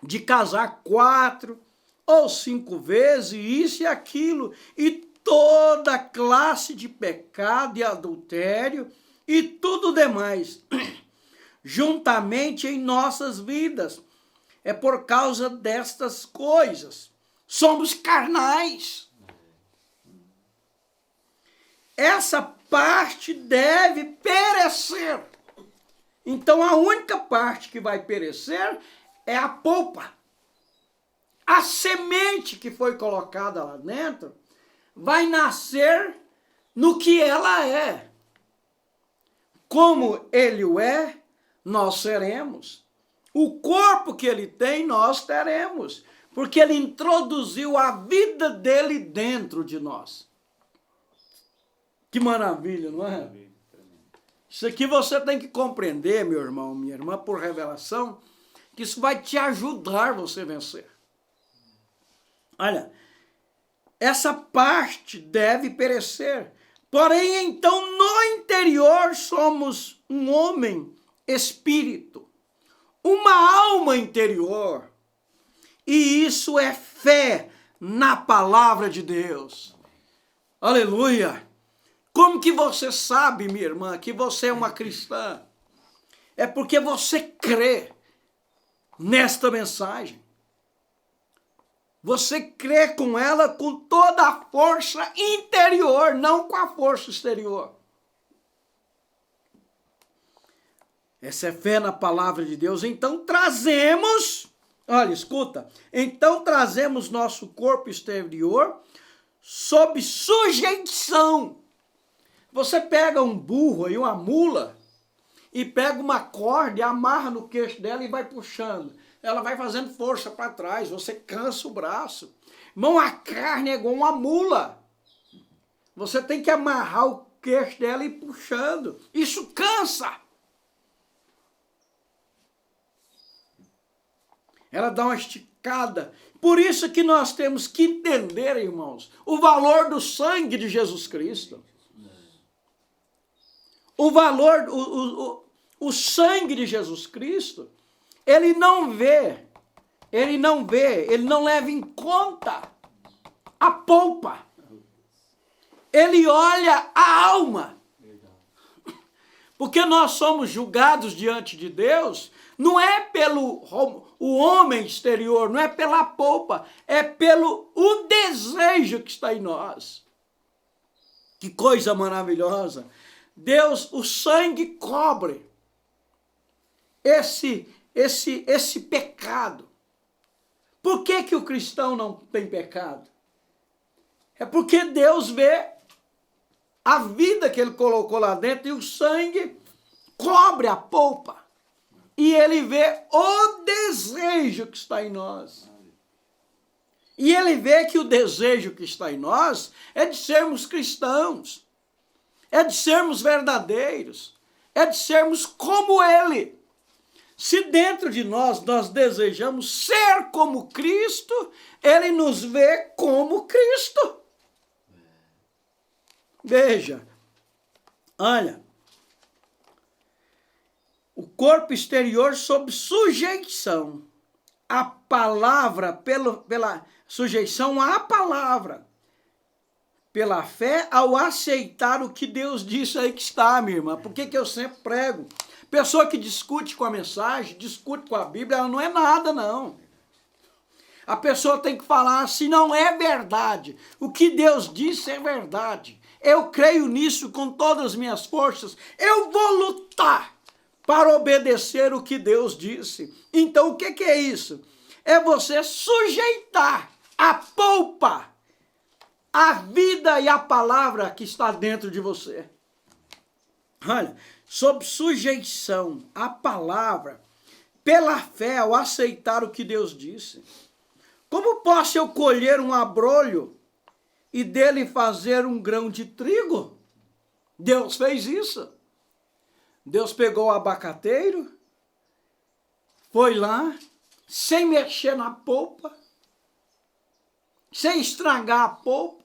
De casar 4 ou 5 vezes, isso e aquilo. E toda classe de pecado e adultério e tudo demais. Juntamente em nossas vidas. É por causa destas coisas. Somos carnais. Essa parte deve perecer. Então a única parte que vai perecer é a polpa. A semente que foi colocada lá dentro vai nascer no que ela é. Como ele o é, nós seremos. O corpo que ele tem, nós teremos. Porque ele introduziu a vida dele dentro de nós. Que maravilha, não é? Isso aqui você tem que compreender, meu irmão, minha irmã, por revelação, que isso vai te ajudar você a vencer. Olha, essa parte deve perecer. Porém, então, no interior somos um homem espírito, uma alma interior. E isso é fé na palavra de Deus. Aleluia! Como que você sabe, minha irmã, que você é uma cristã? É porque você crê nesta mensagem. Você crê com ela com toda a força interior, não com a força exterior. Essa é fé na palavra de Deus. Então trazemos, olha, escuta, então trazemos nosso corpo exterior sob sujeição. Você pega um burro e uma mula e pega uma corda e amarra no queixo dela e vai puxando. Ela vai fazendo força para trás, você cansa o braço. Irmão, a carne é igual uma mula. Você tem que amarrar o queixo dela e ir puxando. Isso cansa. Ela dá uma esticada. Por isso que nós temos que entender, irmãos, o valor do sangue de Jesus Cristo. O valor, o sangue de Jesus Cristo, ele não leva em conta a polpa. Ele olha a alma. Porque nós somos julgados diante de Deus, não é pelo o homem exterior, não é pela polpa, é pelo o desejo que está em nós. Que coisa maravilhosa! Deus, o sangue cobre esse pecado. Por que que o cristão não tem pecado? É porque Deus vê a vida que ele colocou lá dentro e o sangue cobre a polpa. E ele vê o desejo que está em nós. E ele vê que o desejo que está em nós é de sermos cristãos. É de sermos verdadeiros. É de sermos como ele. Se dentro de nós desejamos ser como Cristo, ele nos vê como Cristo. Veja, olha, o corpo exterior sob sujeição, a palavra, pela sujeição à palavra, pela fé ao aceitar o que Deus disse aí que está, minha irmã. Por que que eu sempre prego? Pessoa que discute com a mensagem, discute com a Bíblia, ela não é nada, não. A pessoa tem que falar se não é verdade. O que Deus disse é verdade. Eu creio nisso com todas as minhas forças. Eu vou lutar para obedecer o que Deus disse. Então, o que é isso? É você sujeitar a polpa, a vida e a palavra que está dentro de você. Olha, sob sujeição à palavra, pela fé, ao aceitar o que Deus disse. Como posso eu colher um abrolho e dele fazer um grão de trigo? Deus fez isso. Deus pegou o abacateiro, foi lá, sem mexer na polpa, sem estragar a polpa,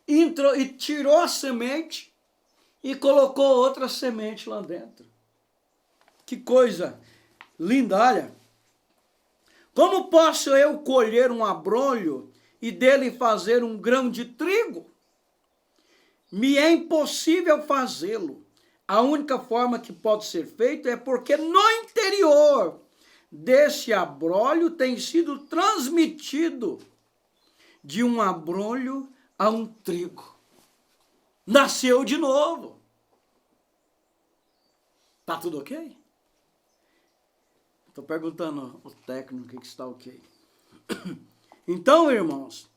entrou e tirou a semente e colocou outra semente lá dentro. Que coisa linda, olha. Como posso eu colher um abrolho e dele fazer um grão de trigo? Me é impossível fazê-lo. A única forma que pode ser feito é porque no interior desse abrolho tem sido transmitido de um abrolho a um trigo. Nasceu de novo. Tá tudo ok? Estou perguntando ao técnico o que está ok. Então, irmãos,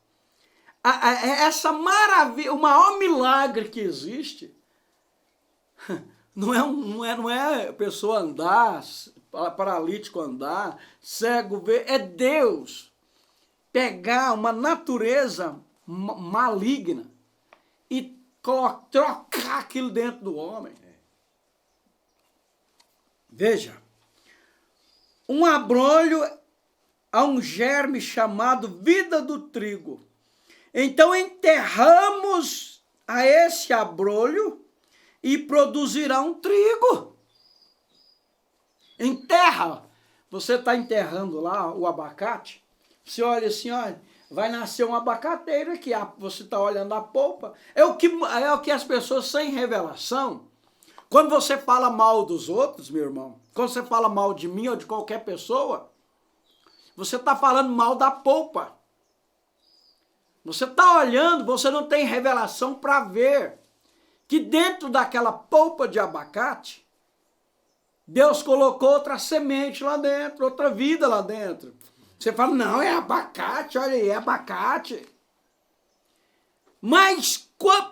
essa maravilha, o maior milagre que existe, não é a pessoa andar, paralítico andar, cego ver, é Deus pegar uma natureza maligna e trocar aquilo dentro do homem. Veja, um abrolho há um germe chamado vida do trigo. Então enterramos a esse abrolho e produzirá um trigo. Enterra. Você está enterrando lá o abacate, você olha assim, olha, vai nascer um abacateiro aqui, você está olhando a polpa. É o que as pessoas sem revelação, quando você fala mal dos outros, meu irmão, quando você fala mal de mim ou de qualquer pessoa, você está falando mal da polpa. Você está olhando, você não tem revelação para ver que dentro daquela polpa de abacate, Deus colocou outra semente lá dentro, outra vida lá dentro. Você fala, não, é abacate, olha aí, é abacate. Mas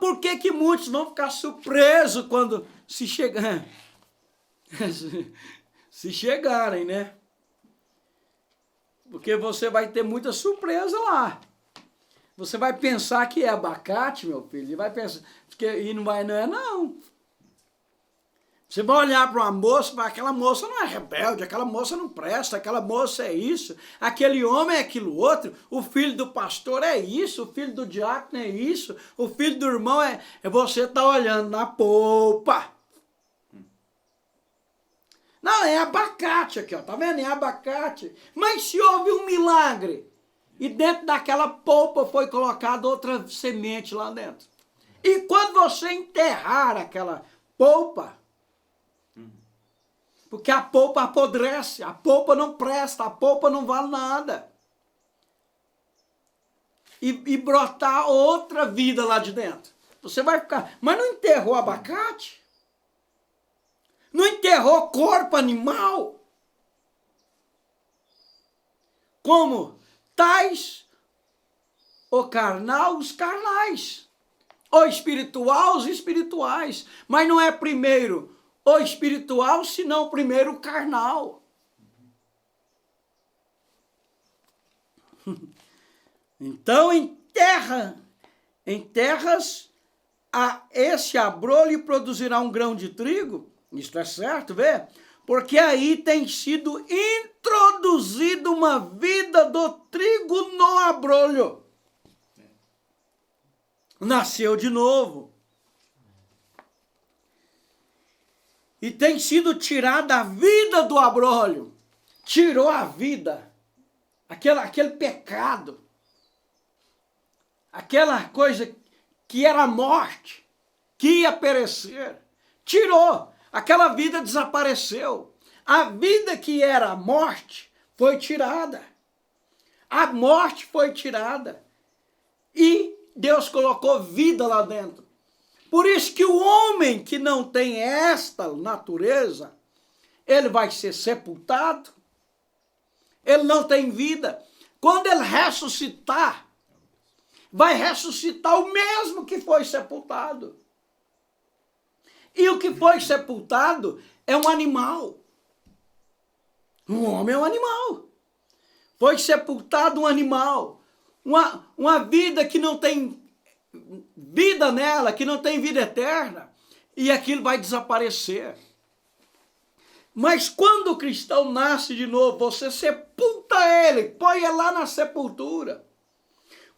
por que muitos vão ficar surpresos quando se chegarem? Se chegarem, né? Porque você vai ter muita surpresa lá. Você vai pensar que é abacate, meu filho, e vai pensar, e não é não. Você vai olhar para uma moça e falar, aquela moça não é rebelde, aquela moça não presta, aquela moça é isso, aquele homem é aquilo outro, o filho do pastor é isso, o filho do diácono é isso, o filho do irmão é você está olhando na polpa. Não, é abacate aqui, ó, tá vendo? É abacate. Mas se houve um milagre, e dentro daquela polpa foi colocada outra semente lá dentro. E quando você enterrar aquela polpa, porque a polpa apodrece, a polpa não presta, a polpa não vale nada. E brotar outra vida lá de dentro. Você vai ficar... Mas não enterrou abacate? Não enterrou corpo animal? Como? Tais o carnal, os carnais. O espiritual, os espirituais. Mas não é primeiro o espiritual, senão primeiro o carnal. Então enterras a esse abrolho e produzirá um grão de trigo. Isso é certo, vê? Porque aí tem sido introduzida uma vida do trigo no abrolho. Nasceu de novo. E tem sido tirada a vida do abrolho. Tirou a vida. Aquele pecado. Aquela coisa que era morte. Que ia perecer. Tirou. Aquela vida desapareceu. A vida que era a morte foi tirada. A morte foi tirada. E Deus colocou vida lá dentro. Por isso que o homem que não tem esta natureza, ele vai ser sepultado, ele não tem vida. Quando ele ressuscitar, vai ressuscitar o mesmo que foi sepultado. E o que foi sepultado é um animal. O homem é um animal. Foi sepultado um animal. Uma vida que não tem vida nela, que não tem vida eterna, e aquilo vai desaparecer. Mas quando o cristão nasce de novo, você sepulta ele, põe ele lá na sepultura.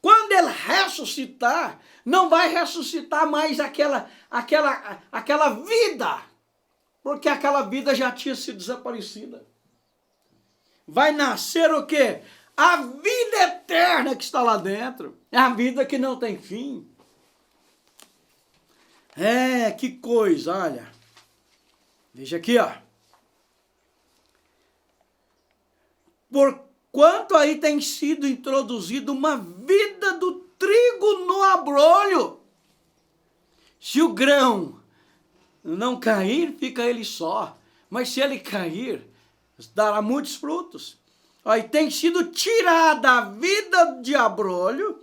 Quando ele ressuscitar, não vai ressuscitar mais aquela vida, porque aquela vida já tinha sido desaparecida. Vai nascer o quê? A vida eterna que está lá dentro. É a vida que não tem fim. É, que coisa, olha. Veja aqui, ó. Porquanto aí tem sido introduzida uma vida do trigo no abrolho. Se o grão não cair, fica ele só. Mas se ele cair, dará muitos frutos. Aí tem sido tirada a vida de abrolho,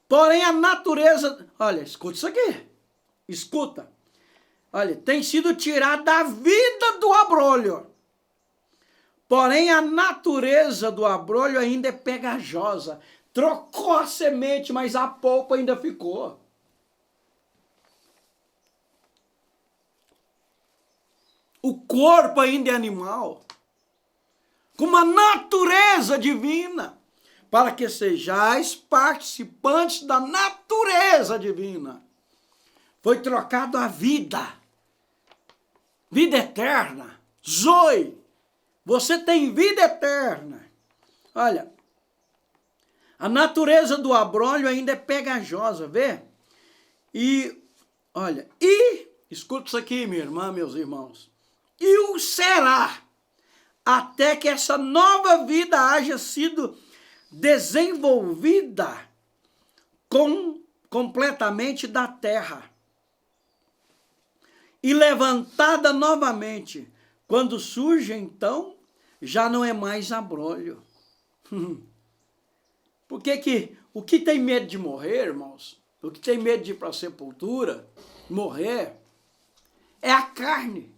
porém a natureza... Olha, escuta isso aqui. Escuta. Olha, tem sido tirada a vida do abrolho. Porém a natureza do abrolho ainda é pegajosa. Trocou a semente, mas a polpa ainda ficou. O corpo ainda é animal. com uma natureza divina, para que sejais participantes da natureza divina. Foi trocado a vida eterna, Zoe, você tem vida eterna. Olha, a natureza do abrolho ainda é pegajosa, vê? E, olha, escuta isso aqui, minha irmã, meus irmãos, e o será, até que essa nova vida haja sido desenvolvida completamente da terra e levantada novamente. Quando surge, então, já não é mais abrolho. O que tem medo de morrer, irmãos, o que tem medo de ir para a sepultura, morrer, é a carne.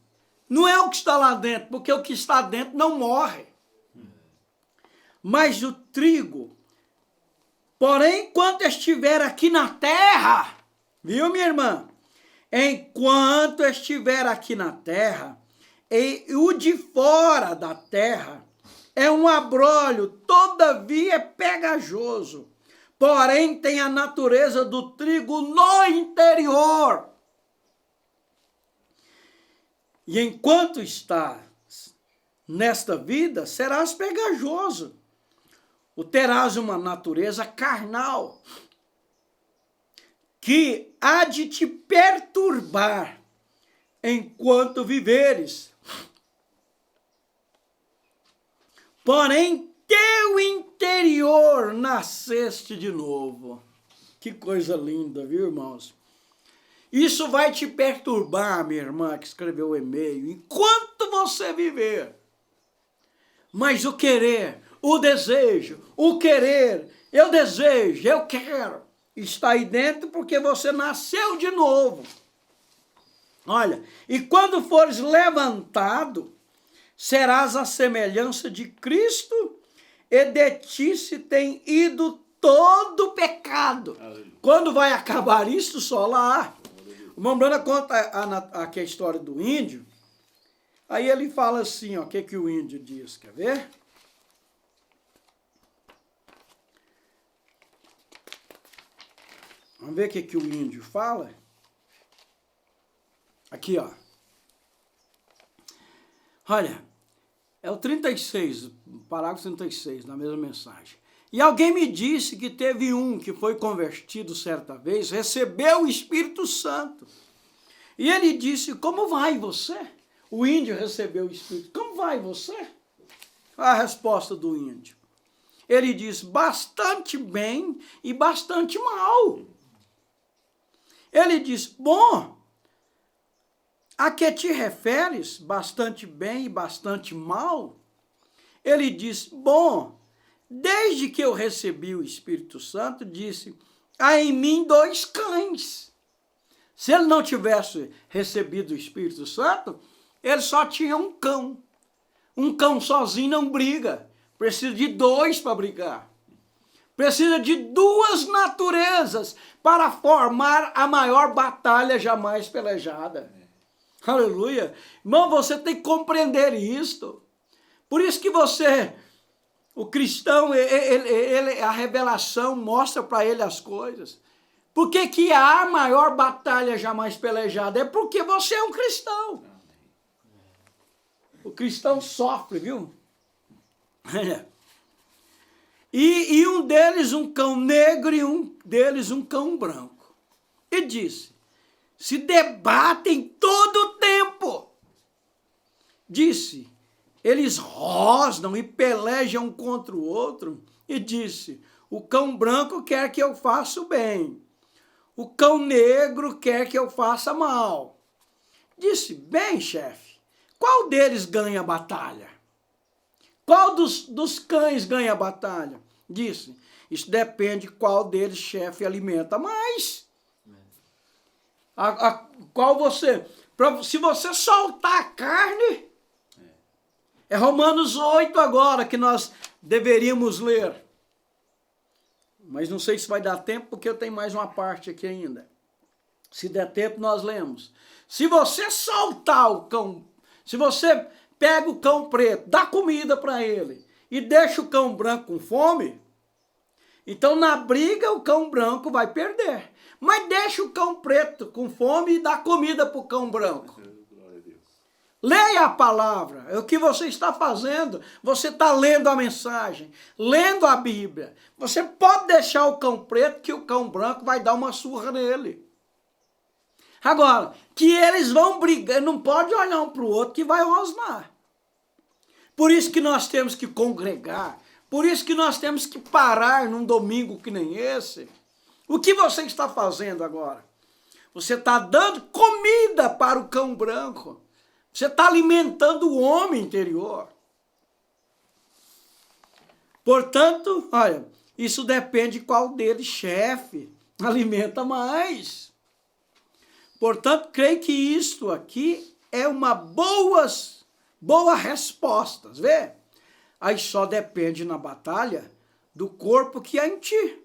Não é o que está lá dentro, porque o que está dentro não morre. Mas o trigo, porém, enquanto estiver aqui na terra, viu, minha irmã? Enquanto estiver aqui na terra, e o de fora da terra é um abrolho, todavia é pegajoso, porém tem a natureza do trigo no interior. E enquanto estás nesta vida, serás pegajoso, terás uma natureza carnal, que há de te perturbar enquanto viveres. Porém, teu interior nasceste de novo. Que coisa linda, viu, irmãos? Isso vai te perturbar, minha irmã que escreveu o e-mail, enquanto você viver. Mas o querer, o desejo, o querer, eu desejo, eu quero, está aí dentro porque você nasceu de novo. Olha, e quando fores levantado, serás a semelhança de Cristo, e de ti se tem ido todo o pecado. Aleluia. Quando vai acabar isso, só lá. O Mambrana conta aqui a história do índio, aí ele fala assim, ó, o que o índio diz, quer ver? Vamos ver o que o índio fala. Aqui, ó. Olha, é o 36, parágrafo 36, na mesma mensagem. E alguém me disse que teve um que foi convertido certa vez, recebeu o Espírito Santo. E ele disse, como vai você? O índio recebeu o Espírito. Como vai você? A resposta do índio. Ele diz, bastante bem e bastante mal. Ele diz, bom, a que te referes, bastante bem e bastante mal? Ele diz, bom, desde que eu recebi o Espírito Santo, disse, há em mim 2 cães. Se ele não tivesse recebido o Espírito Santo, ele só tinha um cão. Um cão sozinho não briga, precisa de 2 para brigar. Precisa de 2 naturezas para formar a maior batalha jamais pelejada. Aleluia. Irmão, você tem que compreender isto. Por isso que o cristão, a revelação mostra para ele as coisas. Por que há a maior batalha jamais pelejada? É porque você é um cristão. O cristão sofre, viu? E um deles um cão negro e um deles um cão branco. E disse, se debatem todo o tempo. Disse, eles rosnam e pelejam um contra o outro. E disse, o cão branco quer que eu faça o bem. O cão negro quer que eu faça mal. Disse, bem, chefe, qual deles ganha a batalha? Qual dos cães ganha a batalha? Disse, isso depende qual deles, chefe, alimenta mais. Qual você... Se você soltar a carne... É Romanos 8 agora que nós deveríamos ler. Mas não sei se vai dar tempo, porque eu tenho mais uma parte aqui ainda. Se der tempo, nós lemos. Se você soltar o cão... Se você pega o cão preto, dá comida para ele e deixa o cão branco com fome, então na briga o cão branco vai perder. Mas deixa o cão preto com fome e dá comida para o cão branco. Leia a palavra, é o que você está fazendo. Você está lendo a mensagem, lendo a Bíblia. Você pode deixar o cão preto que o cão branco vai dar uma surra nele. Agora, que eles vão brigar, não pode olhar um para o outro que vai rosnar. Por isso que nós temos que congregar, por isso que nós temos que parar num domingo que nem esse. O que você está fazendo agora? Você está dando comida para o cão branco. Você está alimentando o homem interior. Portanto, olha, isso depende qual deles, chefe, alimenta mais. Portanto, creio que isto aqui é uma boa resposta, vê? Aí só depende na batalha do corpo que há em ti.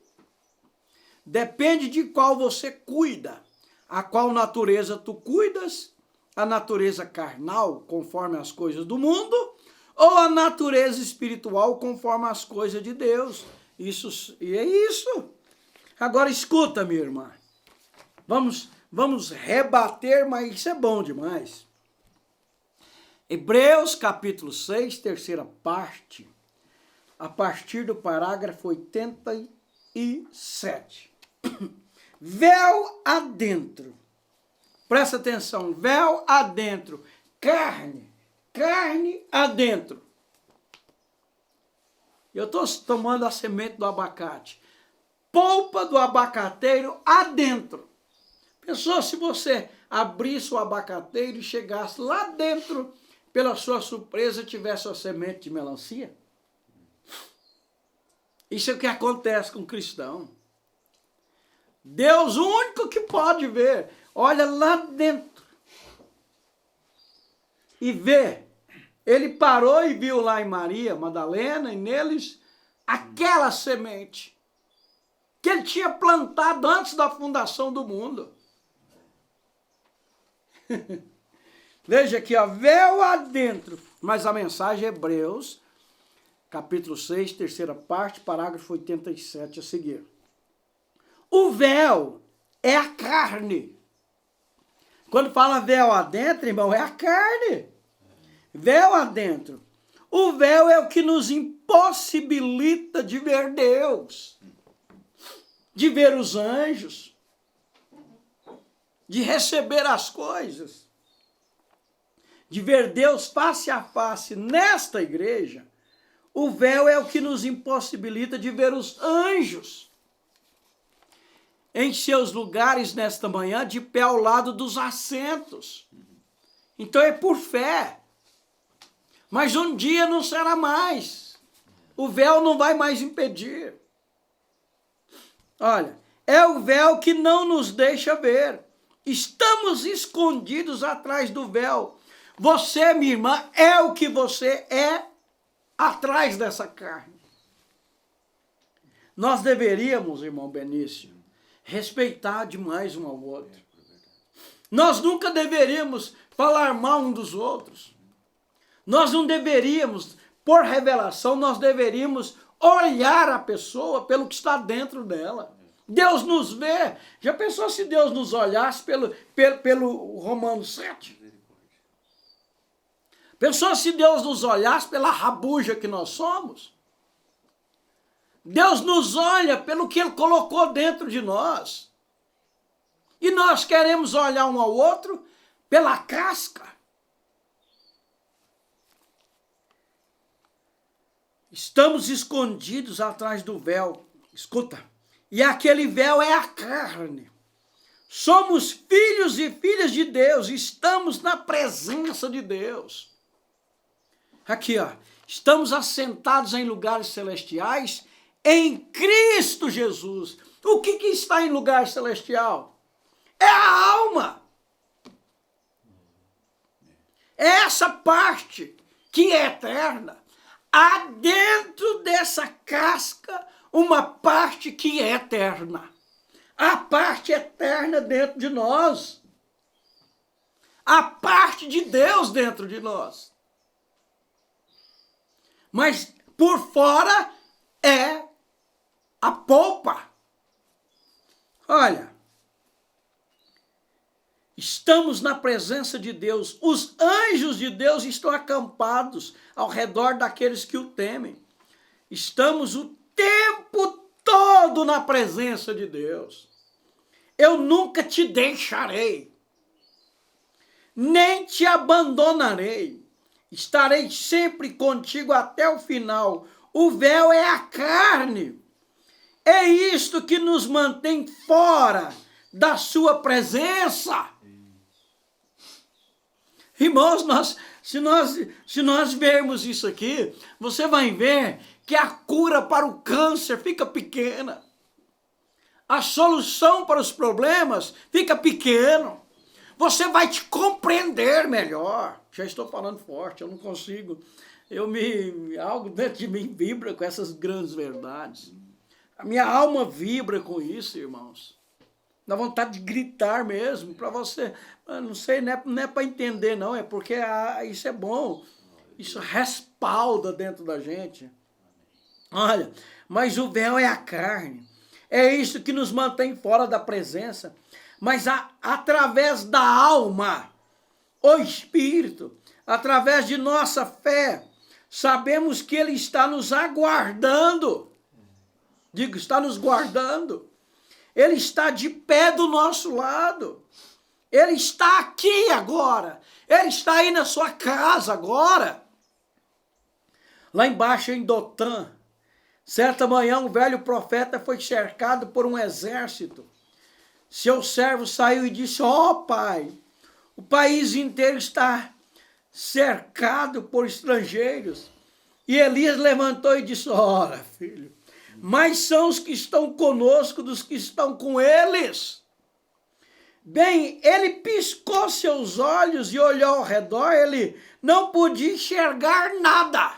Depende de qual você cuida, a qual natureza tu cuidas, a natureza carnal, conforme as coisas do mundo, ou a natureza espiritual, conforme as coisas de Deus. E é isso. Agora escuta, minha irmã. Vamos rebater, mas isso é bom demais. Hebreus capítulo 6, terceira parte, a partir do parágrafo 87. Véu adentro. Presta atenção, véu adentro, carne adentro. Eu estou tomando a semente do abacate. Polpa do abacateiro adentro. Pensou se você abrisse o abacateiro e chegasse lá dentro, pela sua surpresa, tivesse a semente de melancia? Isso é o que acontece com o cristão. Deus, o único que pode ver, olha lá dentro e vê. Ele parou e viu lá em Maria Madalena e neles aquela semente que ele tinha plantado antes da fundação do mundo. Veja aqui, ó, véu adentro. Mas a mensagem é Hebreus, capítulo 6, terceira parte, parágrafo 87 a seguir. O véu é a carne. Quando fala véu adentro, irmão, é a carne. Véu adentro. O véu é o que nos impossibilita de ver Deus, de ver os anjos, de receber as coisas, de ver Deus face a face nesta igreja. O véu é o que nos impossibilita de ver os anjos em seus lugares nesta manhã, de pé ao lado dos assentos. Então é por fé. Mas um dia não será mais. O véu não vai mais impedir. Olha, é o véu que não nos deixa ver. Estamos escondidos atrás do véu. Você, minha irmã, é o que você é atrás dessa carne. Nós deveríamos, irmão Benício, respeitar demais um ao outro. Nós nunca deveríamos falar mal um dos outros. Nós não deveríamos, por revelação, nós deveríamos olhar a pessoa pelo que está dentro dela. Deus nos vê. Já pensou se Deus nos olhasse pelo Romanos 7? Pensou se Deus nos olhasse pela rabuja que nós somos? Deus nos olha pelo que Ele colocou dentro de nós. E nós queremos olhar um ao outro pela casca. Estamos escondidos atrás do véu. Escuta. E aquele véu é a carne. Somos filhos e filhas de Deus. Estamos na presença de Deus. Aqui, ó. Estamos assentados em lugares celestiais em Cristo Jesus. O que está em lugar celestial? É a alma. É essa parte que é eterna. Há dentro dessa casca uma parte que é eterna. A parte eterna dentro de nós. A parte de Deus dentro de nós. mas por fora é a polpa. Olha, estamos na presença de Deus. Os anjos de Deus estão acampados ao redor daqueles que o temem. Estamos o tempo todo na presença de Deus. Eu nunca te deixarei, nem te abandonarei. Estarei sempre contigo até o final. O véu é a carne. É isto que nos mantém fora da sua presença. Irmãos, se nós vermos isso aqui, você vai ver que a cura para o câncer fica pequena. A solução para os problemas fica pequena. Você vai te compreender melhor. Já estou falando forte, eu não consigo. Algo dentro de mim vibra com essas grandes verdades. A minha alma vibra com isso, irmãos. Dá vontade de gritar mesmo para você. Eu não sei, não é para entender, não. É porque isso é bom. Isso respalda dentro da gente. Olha, mas o véu é a carne. É isso que nos mantém fora da presença. Mas através da alma, o Espírito, através de nossa fé, sabemos que Ele está nos aguardando. Digo, está nos guardando. Ele está de pé do nosso lado. Ele está aqui agora. Ele está aí na sua casa agora. Lá embaixo em Dotã, certa manhã um velho profeta foi cercado por um exército. Seu servo saiu e disse: ó pai, o país inteiro está cercado por estrangeiros. E Elias levantou e disse: ora, filho, mais são os que estão conosco dos que estão com eles. Bem, ele piscou seus olhos e olhou ao redor, ele não podia enxergar nada.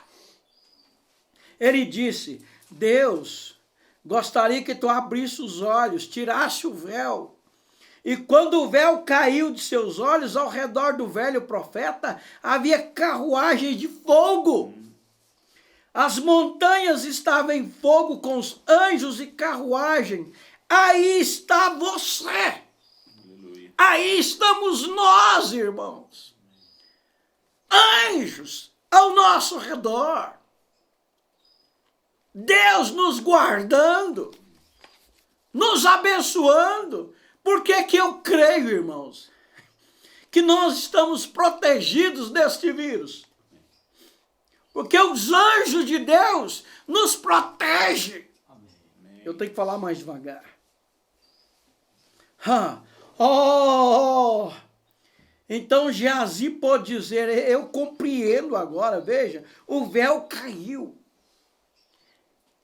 Ele disse: Deus, gostaria que tu abrisse os olhos, tirasse o véu. E quando o véu caiu de seus olhos, ao redor do velho profeta, havia carruagens de fogo. As montanhas estavam em fogo com os anjos e carruagem. Aí está você. Aleluia. Aí estamos nós, irmãos. Anjos ao nosso redor. Deus nos guardando, nos abençoando. Por que que eu creio, irmãos, que nós estamos protegidos deste vírus? Porque os anjos de Deus nos protegem. Eu tenho que falar mais devagar. Então Geazi pode dizer: eu compreendo agora, veja, o véu caiu.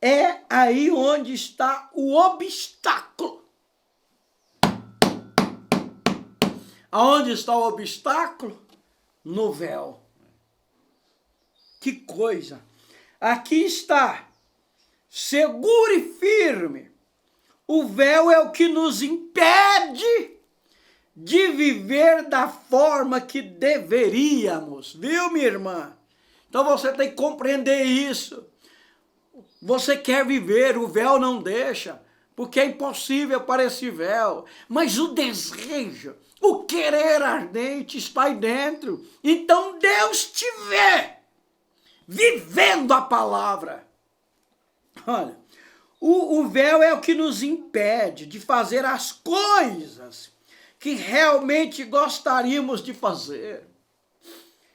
É aí onde está o obstáculo. Aonde está o obstáculo? No véu. Que coisa! Aqui está, seguro e firme. O véu é o que nos impede de viver da forma que deveríamos. Viu, minha irmã? Então você tem que compreender isso. Você quer viver, o véu não deixa, porque é impossível para esse véu. Mas o desejo, o querer ardente está aí dentro. Então Deus te vê vivendo a palavra. Olha, o véu é o que nos impede de fazer as coisas que realmente gostaríamos de fazer.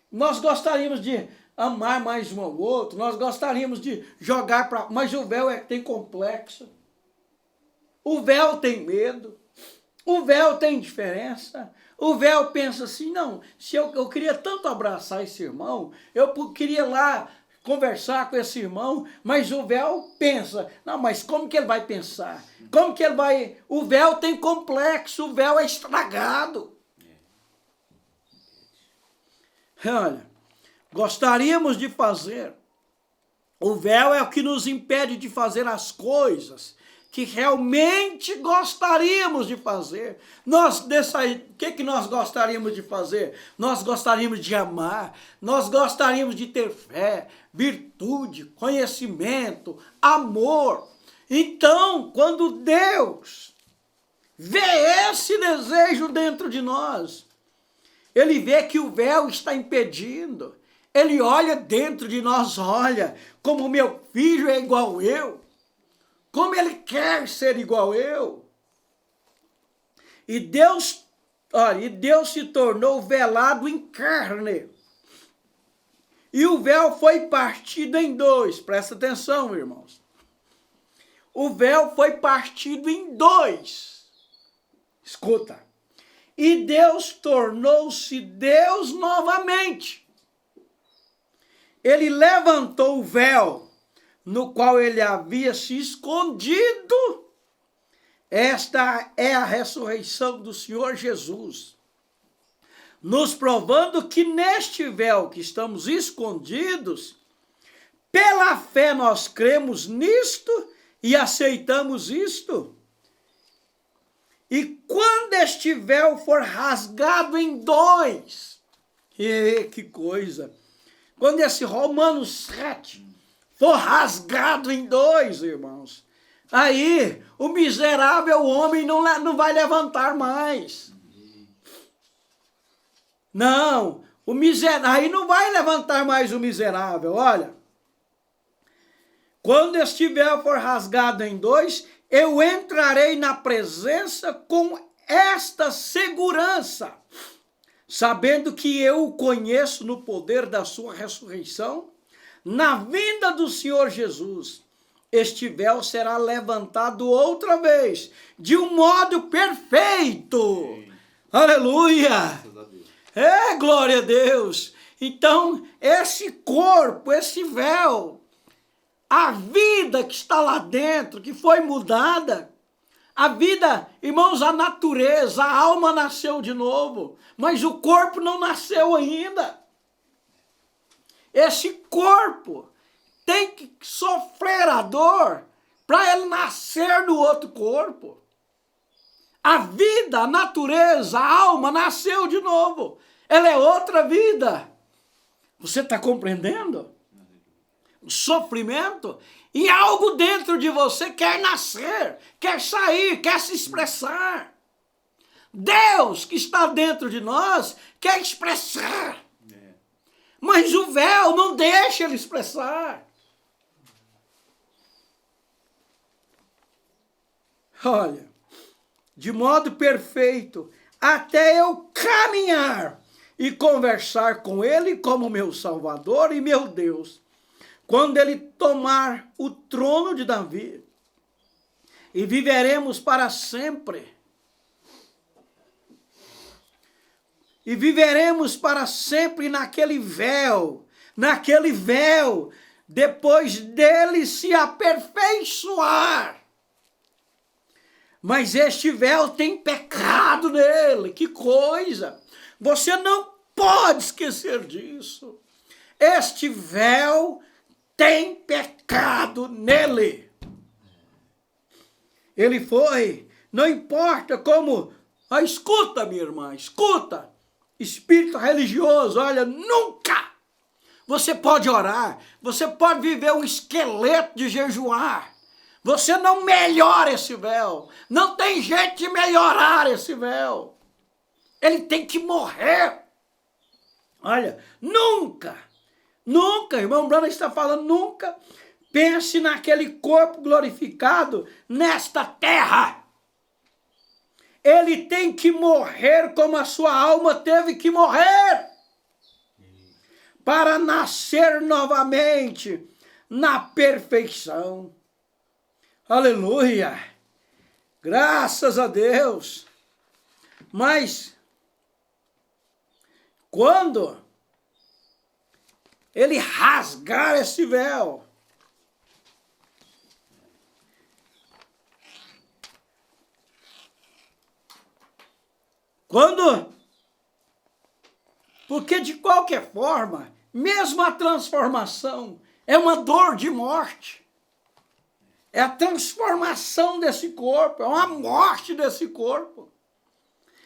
Nós gostaríamos de amar mais um ao outro, nós gostaríamos de jogar para... Mas o véu tem complexo. O véu tem medo. O véu tem diferença. O véu pensa assim: não, se eu queria tanto abraçar esse irmão, eu queria lá conversar com esse irmão, mas o véu pensa: não, mas como que ele vai pensar? Como que ele vai... O véu tem complexo, o véu é estragado. Olha, gostaríamos de fazer. O véu é o que nos impede de fazer as coisas que realmente gostaríamos de fazer. O que nós gostaríamos de fazer? Nós gostaríamos de amar, nós gostaríamos de ter fé, virtude, conhecimento, amor. Então, quando Deus vê esse desejo dentro de nós, Ele vê que o véu está impedindo. Ele olha dentro de nós, olha, como meu filho é igual eu, como ele quer ser igual eu. E Deus se tornou velado em carne. E o véu foi partido em dois. Presta atenção, irmãos. O véu foi partido em dois. Escuta. E Deus tornou-se Deus novamente. Ele levantou o véu no qual ele havia se escondido. Esta é a ressurreição do Senhor Jesus, nos provando que neste véu que estamos escondidos, pela fé nós cremos nisto e aceitamos isto. E quando este véu for rasgado em dois, que coisa! Quando esse Romanos 7 for rasgado em dois, irmãos, aí o miserável homem não vai levantar mais. Não, aí não vai levantar mais o miserável, olha. Quando este véu for rasgado em dois, eu entrarei na presença com esta segurança, sabendo que eu o conheço no poder da sua ressurreição, na vinda do Senhor Jesus. Este véu será levantado outra vez, de um modo perfeito. Sim. Aleluia! Glória a Deus! Então, esse corpo, esse véu, a vida que está lá dentro, que foi mudada, a vida, irmãos, a natureza, a alma nasceu de novo, mas o corpo não nasceu ainda. Esse corpo tem que sofrer a dor para ele nascer no outro corpo. A vida, a natureza, a alma nasceu de novo. Ela é outra vida. Você está compreendendo? O sofrimento e algo dentro de você quer nascer, quer sair, quer se expressar. Deus que está dentro de nós quer expressar. Mas o véu não deixa ele expressar. Olha, de modo perfeito, até eu caminhar e conversar com ele como meu Salvador e meu Deus, quando ele tomar o trono de Davi, e viveremos para sempre. E viveremos para sempre naquele véu, depois dele se aperfeiçoar. Mas este véu tem pecado nele, que coisa! Você não pode esquecer disso. Este véu tem pecado nele. Ele foi, não importa como... escuta, minha irmã, escuta. Espírito religioso, olha, nunca. Você pode orar, você pode viver um esqueleto de jejuar. Você não melhora esse véu. Não tem jeito de melhorar esse véu. Ele tem que morrer. Olha, nunca, irmão Branham está falando, nunca pense naquele corpo glorificado nesta terra. Ele tem que morrer como a sua alma teve que morrer, para nascer novamente na perfeição. Aleluia! Graças a Deus! Mas quando ele rasgar esse véu, porque de qualquer forma, mesmo a transformação é uma dor de morte. É a transformação desse corpo, é uma morte desse corpo.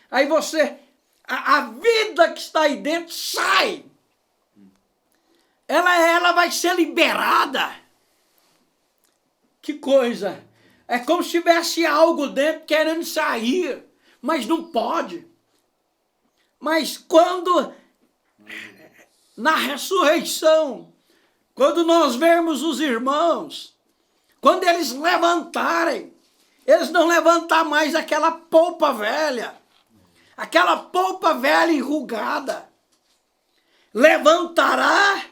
Aí você, a vida que está aí dentro sai. Ela vai ser liberada. Que coisa! É como se tivesse algo dentro querendo sair, mas não pode. Mas quando, na ressurreição, quando nós vermos os irmãos, quando eles levantarem, eles não levantar mais aquela polpa velha enrugada. Levantará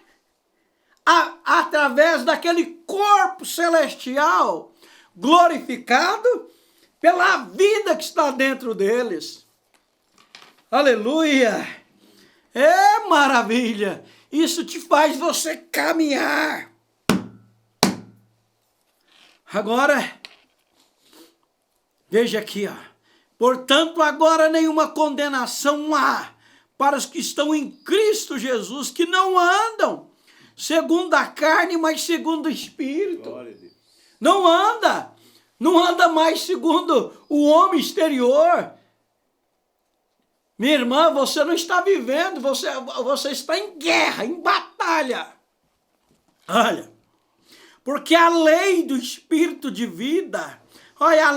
através daquele corpo celestial glorificado pela vida que está dentro deles. Aleluia! É maravilha! Isso te faz você caminhar. Agora, veja aqui, ó. Portanto, agora nenhuma condenação há para os que estão em Cristo Jesus, que não andam segundo a carne, mas segundo o Espírito. Não anda mais segundo o homem exterior. Minha irmã, você não está vivendo, você está em guerra, em batalha. Olha, porque a lei do Espírito de vida, olha a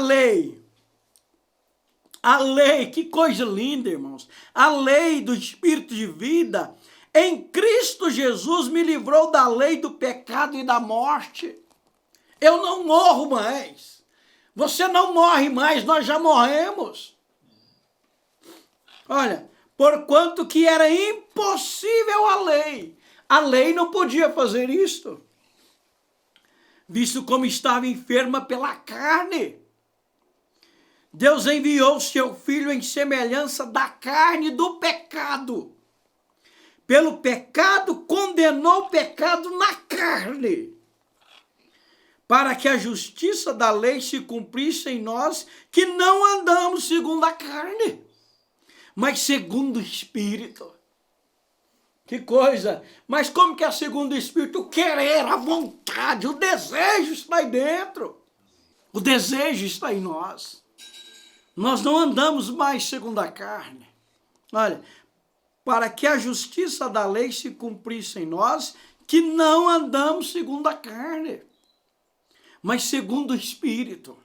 lei, que coisa linda, irmãos. A lei do Espírito de vida em Cristo Jesus me livrou da lei do pecado e da morte. Eu não morro mais. Você não morre mais, nós já morremos. Olha, porquanto que era impossível a lei não podia fazer isto, visto como estava enferma pela carne. Deus enviou seu Filho em semelhança da carne do pecado. Pelo pecado, condenou o pecado na carne, para que a justiça da lei se cumprisse em nós, que não andamos segundo a carne, mas segundo o Espírito. Que coisa! Mas como que é segundo o Espírito? O querer, a vontade, o desejo está aí dentro. O desejo está em nós. Nós não andamos mais segundo a carne. Olha, para que a justiça da lei se cumprisse em nós, que não andamos segundo a carne, mas segundo o Espírito.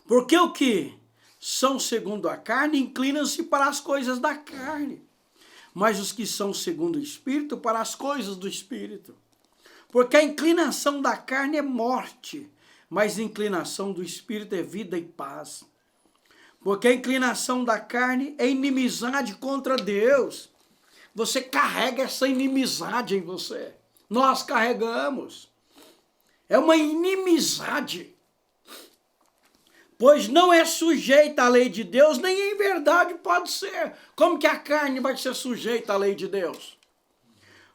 Porque o que são segundo a carne inclinam-se para as coisas da carne, mas os que são segundo o Espírito para as coisas do Espírito. Porque a inclinação da carne é morte, mas a inclinação do Espírito é vida e paz. Porque a inclinação da carne é inimizade contra Deus. Você carrega essa inimizade em você. Nós carregamos. É uma inimizade. Pois não é sujeita à lei de Deus, nem em verdade pode ser. Como que a carne vai ser sujeita à lei de Deus?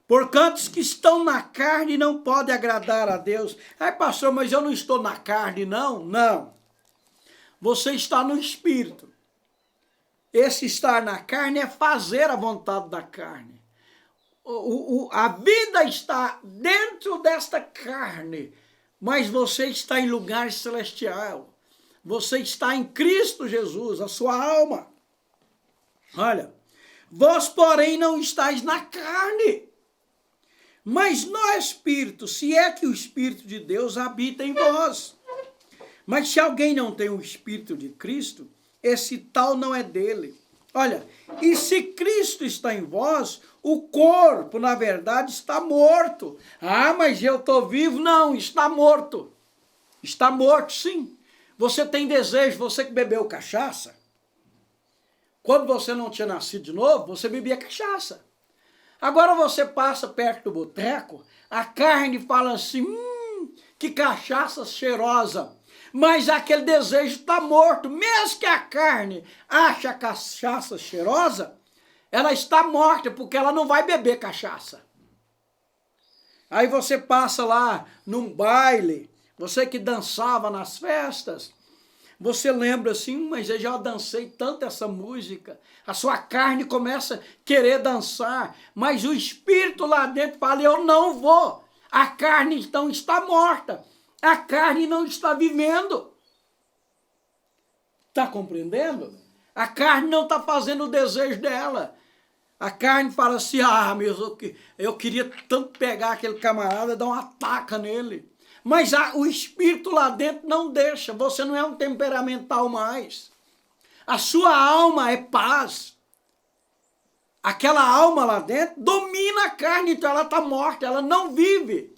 Porquanto os que estão na carne não podem agradar a Deus. Ai, pastor, mas eu não estou na carne, não? Não. Você está no Espírito. Esse estar na carne é fazer a vontade da carne. A vida está dentro desta carne, mas você está em lugar celestial. Você está em Cristo Jesus, a sua alma. Olha, vós, porém, não estáis na carne, mas no Espírito, se é que o Espírito de Deus habita em vós. Mas se alguém não tem o Espírito de Cristo, esse tal não é dele. Olha, e se Cristo está em vós, o corpo, na verdade, está morto. Ah, mas eu estou vivo? Não, está morto. Está morto, sim. Você tem desejo, você que bebeu cachaça. Quando você não tinha nascido de novo, você bebia cachaça. Agora você passa perto do boteco, a carne fala assim, que cachaça cheirosa. Mas aquele desejo está morto. Mesmo que a carne ache a cachaça cheirosa, ela está morta, porque ela não vai beber cachaça. Aí você passa lá num baile, você que dançava nas festas, você lembra assim, mas eu já dancei tanto essa música. A sua carne começa a querer dançar, mas o espírito lá dentro fala, eu não vou. A carne então está morta. A carne não está vivendo. Está compreendendo? A carne não está fazendo o desejo dela. A carne fala assim, eu queria tanto pegar aquele camarada e dar uma taca nele. Mas o espírito lá dentro não deixa. Você não é um temperamental mais. A sua alma é paz. Aquela alma lá dentro domina a carne, então ela está morta, ela não vive.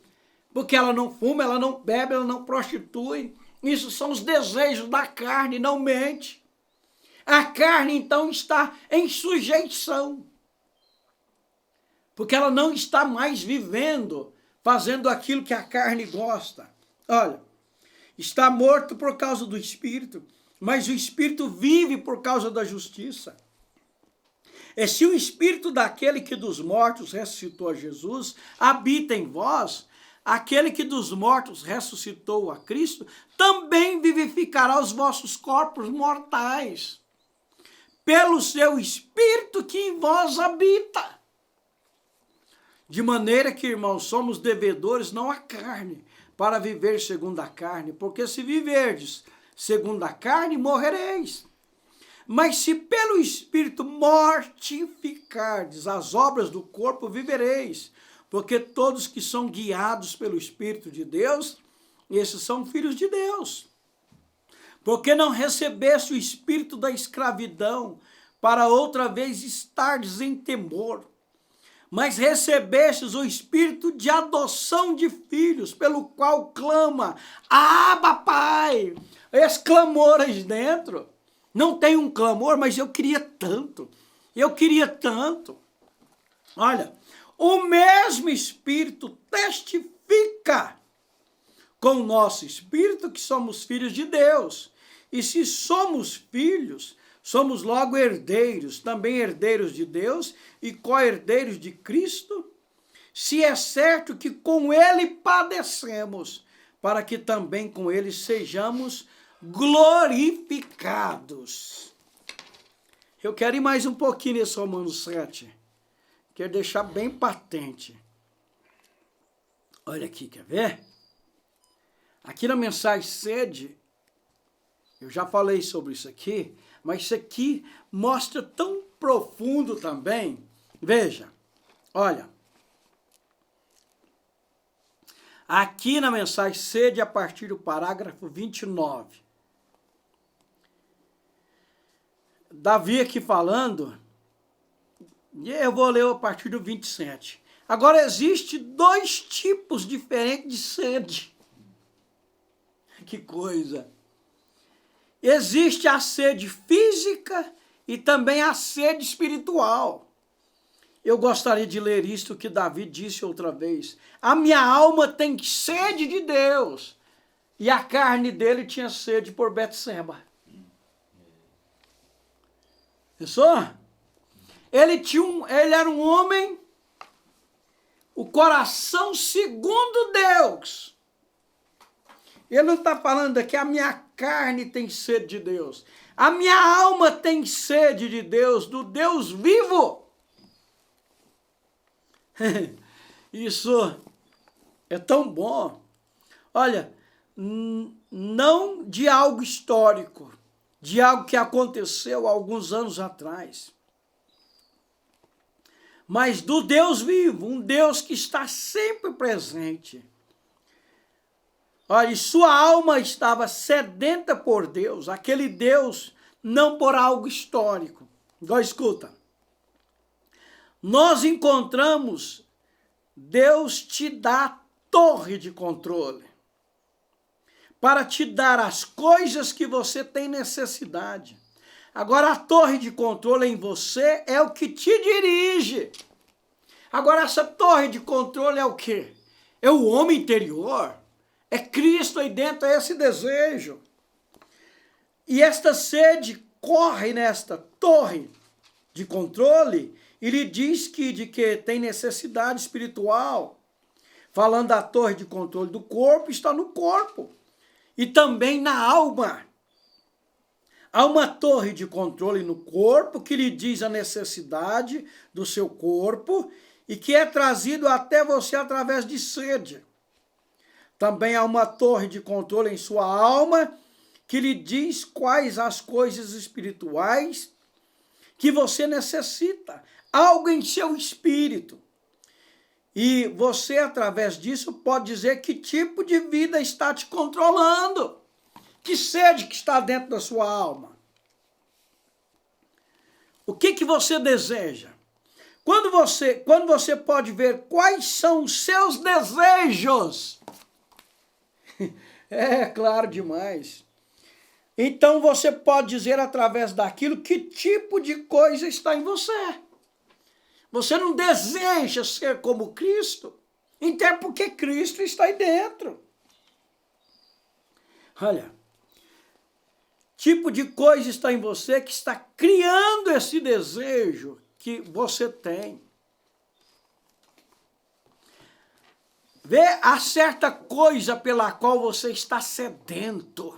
Porque ela não fuma, ela não bebe, ela não prostitui. Isso são os desejos da carne, não mente. A carne, então, está em sujeição. Porque ela não está mais vivendo, fazendo aquilo que a carne gosta. Olha, está morto por causa do Espírito, mas o Espírito vive por causa da justiça. E se o Espírito daquele que dos mortos ressuscitou a Jesus habita em vós, aquele que dos mortos ressuscitou a Cristo, também vivificará os vossos corpos mortais, pelo seu Espírito que em vós habita. De maneira que, irmãos, somos devedores não à carne, para viver segundo a carne, porque se viverdes segundo a carne, morrereis. Mas se pelo Espírito mortificardes as obras do corpo, vivereis. Porque todos que são guiados pelo Espírito de Deus, esses são filhos de Deus. Porque não recebeste o espírito da escravidão, para outra vez estardes em temor, mas recebestes o espírito de adoção de filhos, pelo qual clama, Abba, Pai. Esse clamor aí dentro, não tem um clamor, mas eu queria tanto, Olha, o mesmo Espírito testifica com o nosso espírito que somos filhos de Deus. E se somos filhos, somos logo herdeiros, também herdeiros de Deus e co-herdeiros de Cristo, se é certo que com ele padecemos, para que também com ele sejamos glorificados. Eu quero ir mais um pouquinho nesse Romanos 7. Quero deixar bem patente. Olha aqui, quer ver? Aqui na mensagem sede, eu já falei sobre isso aqui, mas isso aqui mostra tão profundo também. Veja, olha. Aqui na mensagem sede, a partir do parágrafo 29. Davi aqui falando, e eu vou ler a partir do 27. Agora, existe dois tipos diferentes de sede. Que coisa! Existe a sede física e também a sede espiritual. Eu gostaria de ler isto que Davi disse outra vez. A minha alma tem sede de Deus. E a carne dele tinha sede por Betseba. Pensou? Ele era um homem, o coração segundo Deus. Ele não está falando aqui, a minha carne tem sede de Deus. A minha alma tem sede de Deus, do Deus vivo. Isso é tão bom. Olha, não de algo histórico, de algo que aconteceu há alguns anos atrás, mas do Deus vivo, um Deus que está sempre presente. Olha, sua alma estava sedenta por Deus, aquele Deus, não por algo histórico. Agora escuta, nós encontramos, Deus te dá torre de controle, para te dar as coisas que você tem necessidade. Agora, a torre de controle em você é o que te dirige. Agora, essa torre de controle é o quê? É o homem interior. É Cristo aí dentro, é esse desejo. E esta sede corre nesta torre de controle e lhe diz de que tem necessidade espiritual. Falando da torre de controle do corpo, está no corpo. E também na alma. Há uma torre de controle no corpo que lhe diz a necessidade do seu corpo e que é trazido até você através de sede. Também há uma torre de controle em sua alma que lhe diz quais as coisas espirituais que você necessita. Algo em seu espírito. E você, através disso, pode dizer que tipo de vida está te controlando. Que sede que está dentro da sua alma. O que você deseja? Quando você pode ver quais são os seus desejos. É claro demais. Então você pode dizer através daquilo que tipo de coisa está em você. Você não deseja ser como Cristo, então é porque Cristo está aí dentro. Olha, tipo de coisa está em você que está criando esse desejo que você tem. Vê a certa coisa pela qual você está sedento.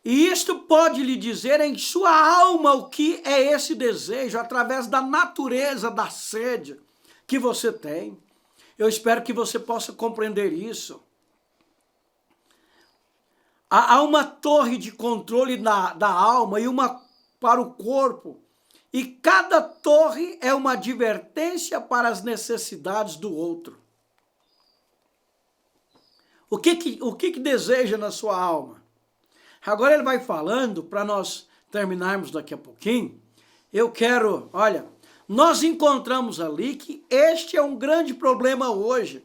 E isto pode lhe dizer em sua alma o que é esse desejo, através da natureza da sede que você tem. Eu espero que você possa compreender isso. Há uma torre de controle da alma e uma para o corpo. E cada torre é uma advertência para as necessidades do outro. O que deseja na sua alma? Agora ele vai falando, para nós terminarmos daqui a pouquinho, olha, nós encontramos ali que este é um grande problema hoje,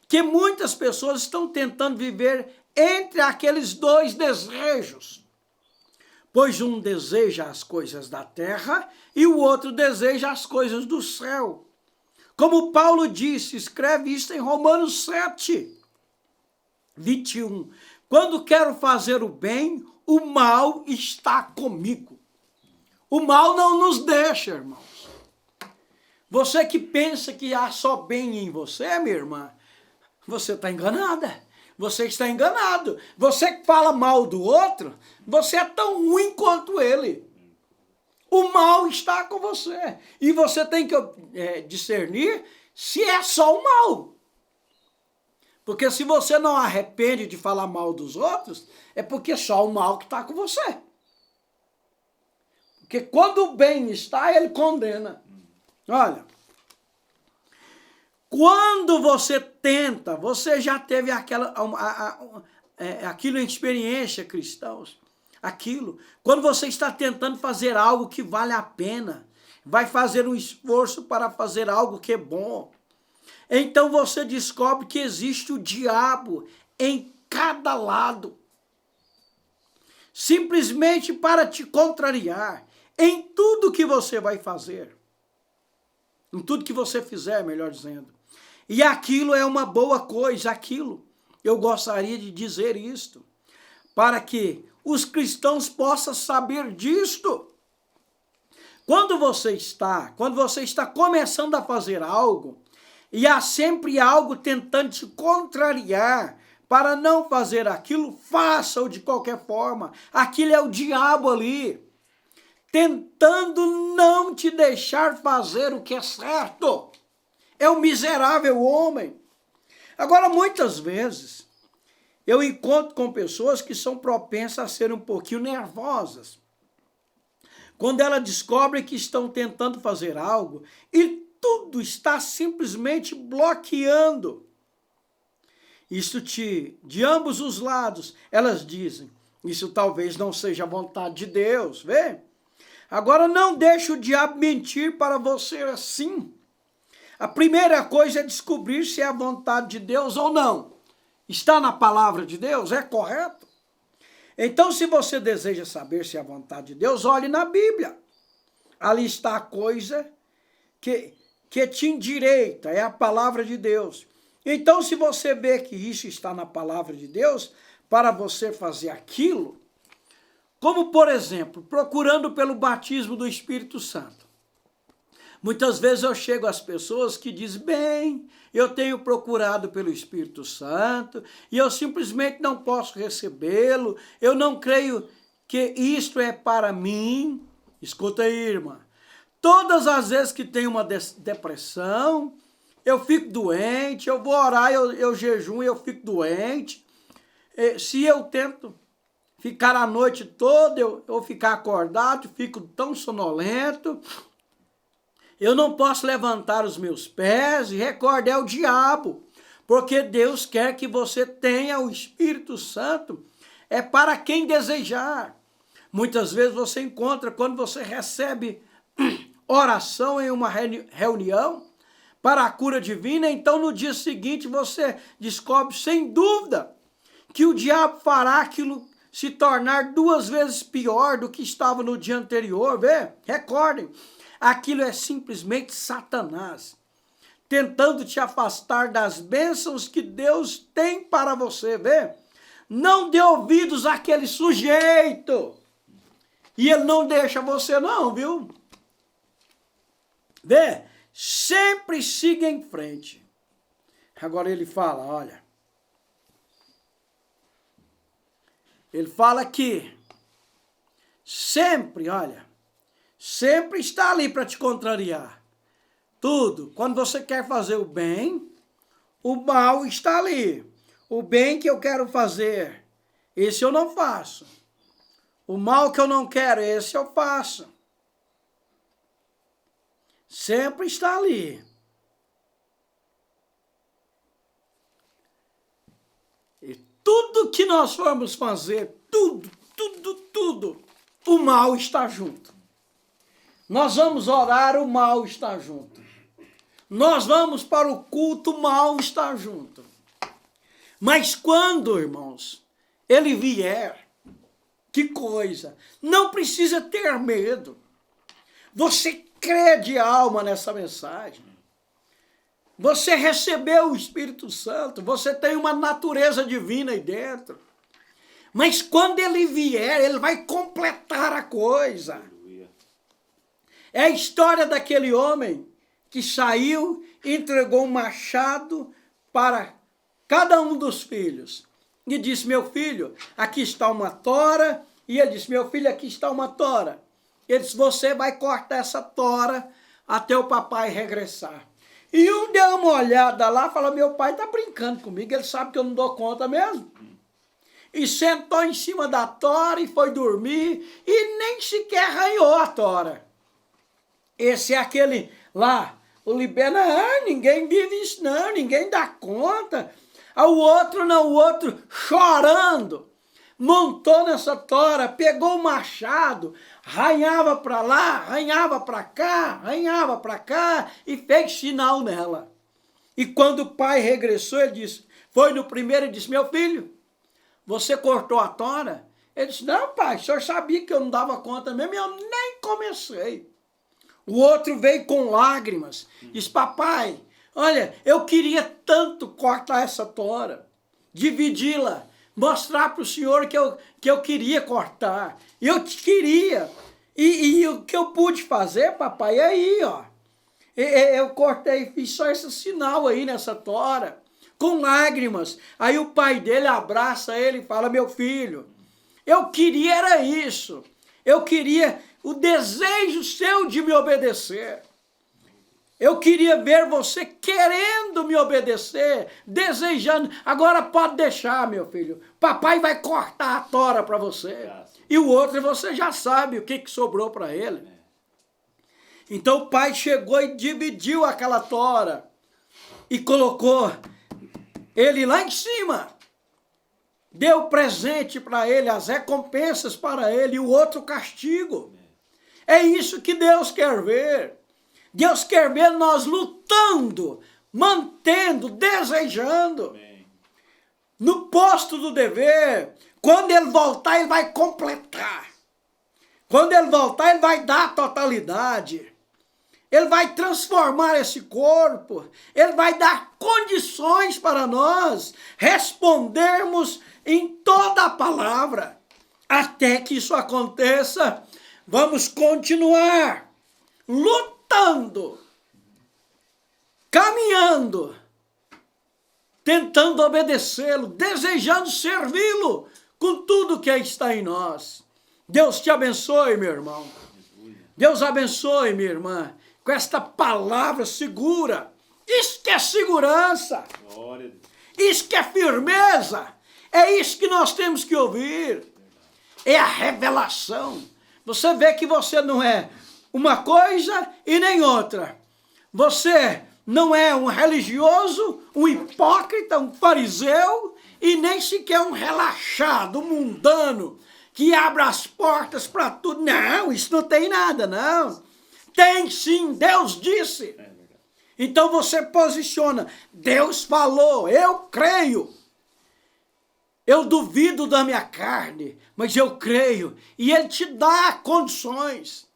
que muitas pessoas estão tentando viver entre aqueles dois desejos, pois um deseja as coisas da terra e o outro deseja as coisas do céu. Como Paulo disse, escreve isso em Romanos 7, 21. Quando quero fazer o bem, o mal está comigo. O mal não nos deixa, irmãos. Você que pensa que há só bem em você, minha irmã, você está enganada. Você está enganado. Você que fala mal do outro, você é tão ruim quanto ele. O mal está com você. E você tem que discernir se é só o mal. Porque se você não arrepende de falar mal dos outros, é porque só o mal que está com você. Porque quando o bem está, ele condena. Olha, quando você tenta, você já teve aquilo em experiência, cristãos, quando você está tentando fazer algo que vale a pena, vai fazer um esforço para fazer algo que é bom, então você descobre que existe o diabo em cada lado, simplesmente para te contrariar em tudo que você vai fazer, em tudo que você fizer, melhor dizendo. E aquilo é uma boa coisa, eu gostaria de dizer isto, para que os cristãos possam saber disto. Quando você está começando a fazer algo, e há sempre algo tentando te contrariar para não fazer aquilo, faça-o de qualquer forma. Aquilo é o diabo ali, tentando não te deixar fazer o que é certo. É o miserável homem. Agora, muitas vezes, eu encontro com pessoas que são propensas a serem um pouquinho nervosas. Quando elas descobrem que estão tentando fazer algo e tudo está simplesmente bloqueando. Isso de ambos os lados, elas dizem, isso talvez não seja a vontade de Deus, vê? Agora não deixe o diabo mentir para você assim. A primeira coisa é descobrir se é a vontade de Deus ou não. Está na palavra de Deus? É correto? Então, se você deseja saber se é a vontade de Deus, olhe na Bíblia. Ali está a coisa que te endireita, é a palavra de Deus. Então, se você vê que isso está na palavra de Deus, para você fazer aquilo, como, por exemplo, procurando pelo batismo do Espírito Santo. Muitas vezes eu chego às pessoas que dizem, bem, eu tenho procurado pelo Espírito Santo e eu simplesmente não posso recebê-lo, eu não creio que isto é para mim. Escuta aí, irmã. Todas as vezes que tem uma depressão, eu fico doente, eu vou orar, eu jejuo e eu fico doente. Se eu tento ficar a noite toda, eu ficar acordado, fico tão sonolento, eu não posso levantar os meus pés, e recorda, é o diabo, porque Deus quer que você tenha o Espírito Santo, é para quem desejar. Muitas vezes você encontra, quando você recebe oração em uma reunião para a cura divina, então no dia seguinte você descobre sem dúvida que o diabo fará aquilo se tornar 2 vezes pior do que estava no dia anterior, vê? Recordem, aquilo é simplesmente Satanás tentando te afastar das bênçãos que Deus tem para você, vê? Não dê ouvidos àquele sujeito, e ele não deixa você não, viu? Vê? Sempre siga em frente. Agora ele fala, olha, ele fala que sempre, olha, sempre está ali para te contrariar. Tudo. Quando você quer fazer o bem, o mal está ali. O bem que eu quero fazer, esse eu não faço. O mal que eu não quero, esse eu faço. Sempre está ali. E tudo que nós formos fazer, tudo, o mal está junto. Nós vamos orar, o mal está junto. Nós vamos para o culto, o mal está junto. Mas quando, irmãos, ele vier, que coisa, não precisa ter medo. Você crê de alma nessa mensagem. Você recebeu o Espírito Santo, você tem uma natureza divina aí dentro. Mas quando ele vier, ele vai completar a coisa. É a história daquele homem que saiu e entregou um machado para cada um dos filhos. E disse, meu filho, aqui está uma tora. E ele disse, meu filho, aqui está uma tora. Ele disse, você vai cortar essa tora até o papai regressar. E um deu uma olhada lá e falou, meu pai está brincando comigo, ele sabe que eu não dou conta mesmo. E sentou em cima da tora e foi dormir e nem sequer arranhou a tora. Esse é aquele lá, o liberno, ninguém vive isso não, ninguém dá conta. O outro não, o outro chorando, montou nessa tora, pegou o machado, arranhava para lá, arranhava para cá e fez sinal nela. E quando o pai regressou, ele disse, foi no primeiro e disse, meu filho, você cortou a tora? Ele disse, não pai, o senhor sabia que eu não dava conta mesmo, eu nem comecei. O outro veio com lágrimas, disse, papai, olha, eu queria tanto cortar essa tora, dividi-la, mostrar para o senhor que eu queria cortar, eu te queria, e o que eu pude fazer, papai, é aí, ó, eu cortei, fiz só esse sinal aí nessa tora, com lágrimas. Aí o pai dele abraça ele e fala, meu filho, eu queria era isso, eu queria o desejo seu de me obedecer. Eu queria ver você querendo me obedecer, desejando. Agora pode deixar, meu filho. Papai vai cortar a tora para você. E o outro você já sabe o que sobrou para ele. Então o pai chegou e dividiu aquela tora e colocou ele lá em cima. Deu presente para ele, as recompensas para ele e o outro castigo. É isso que Deus quer ver. Deus quer ver nós lutando, mantendo, desejando. No posto do dever, quando ele voltar, ele vai completar. Quando ele voltar, ele vai dar a totalidade. Ele vai transformar esse corpo. Ele vai dar condições para nós respondermos em toda a palavra. Até que isso aconteça, vamos continuar lutando, caminhando, tentando obedecê-lo, desejando servi-lo com tudo que está em nós. Deus te abençoe, meu irmão. Deus abençoe, minha irmã, com esta palavra segura, Isso que é segurança. Glória a Deus. Isso que é firmeza. É isso que nós temos que ouvir. É a revelação. Você vê que você não é uma coisa e nem outra. Você não é um religioso, um hipócrita, um fariseu e nem sequer um relaxado, um mundano que abre as portas para tudo. Não, isso não tem nada, não. Tem sim, Deus disse. Então você posiciona, Deus falou, eu creio. Eu duvido da minha carne, mas eu creio. E Ele te dá condições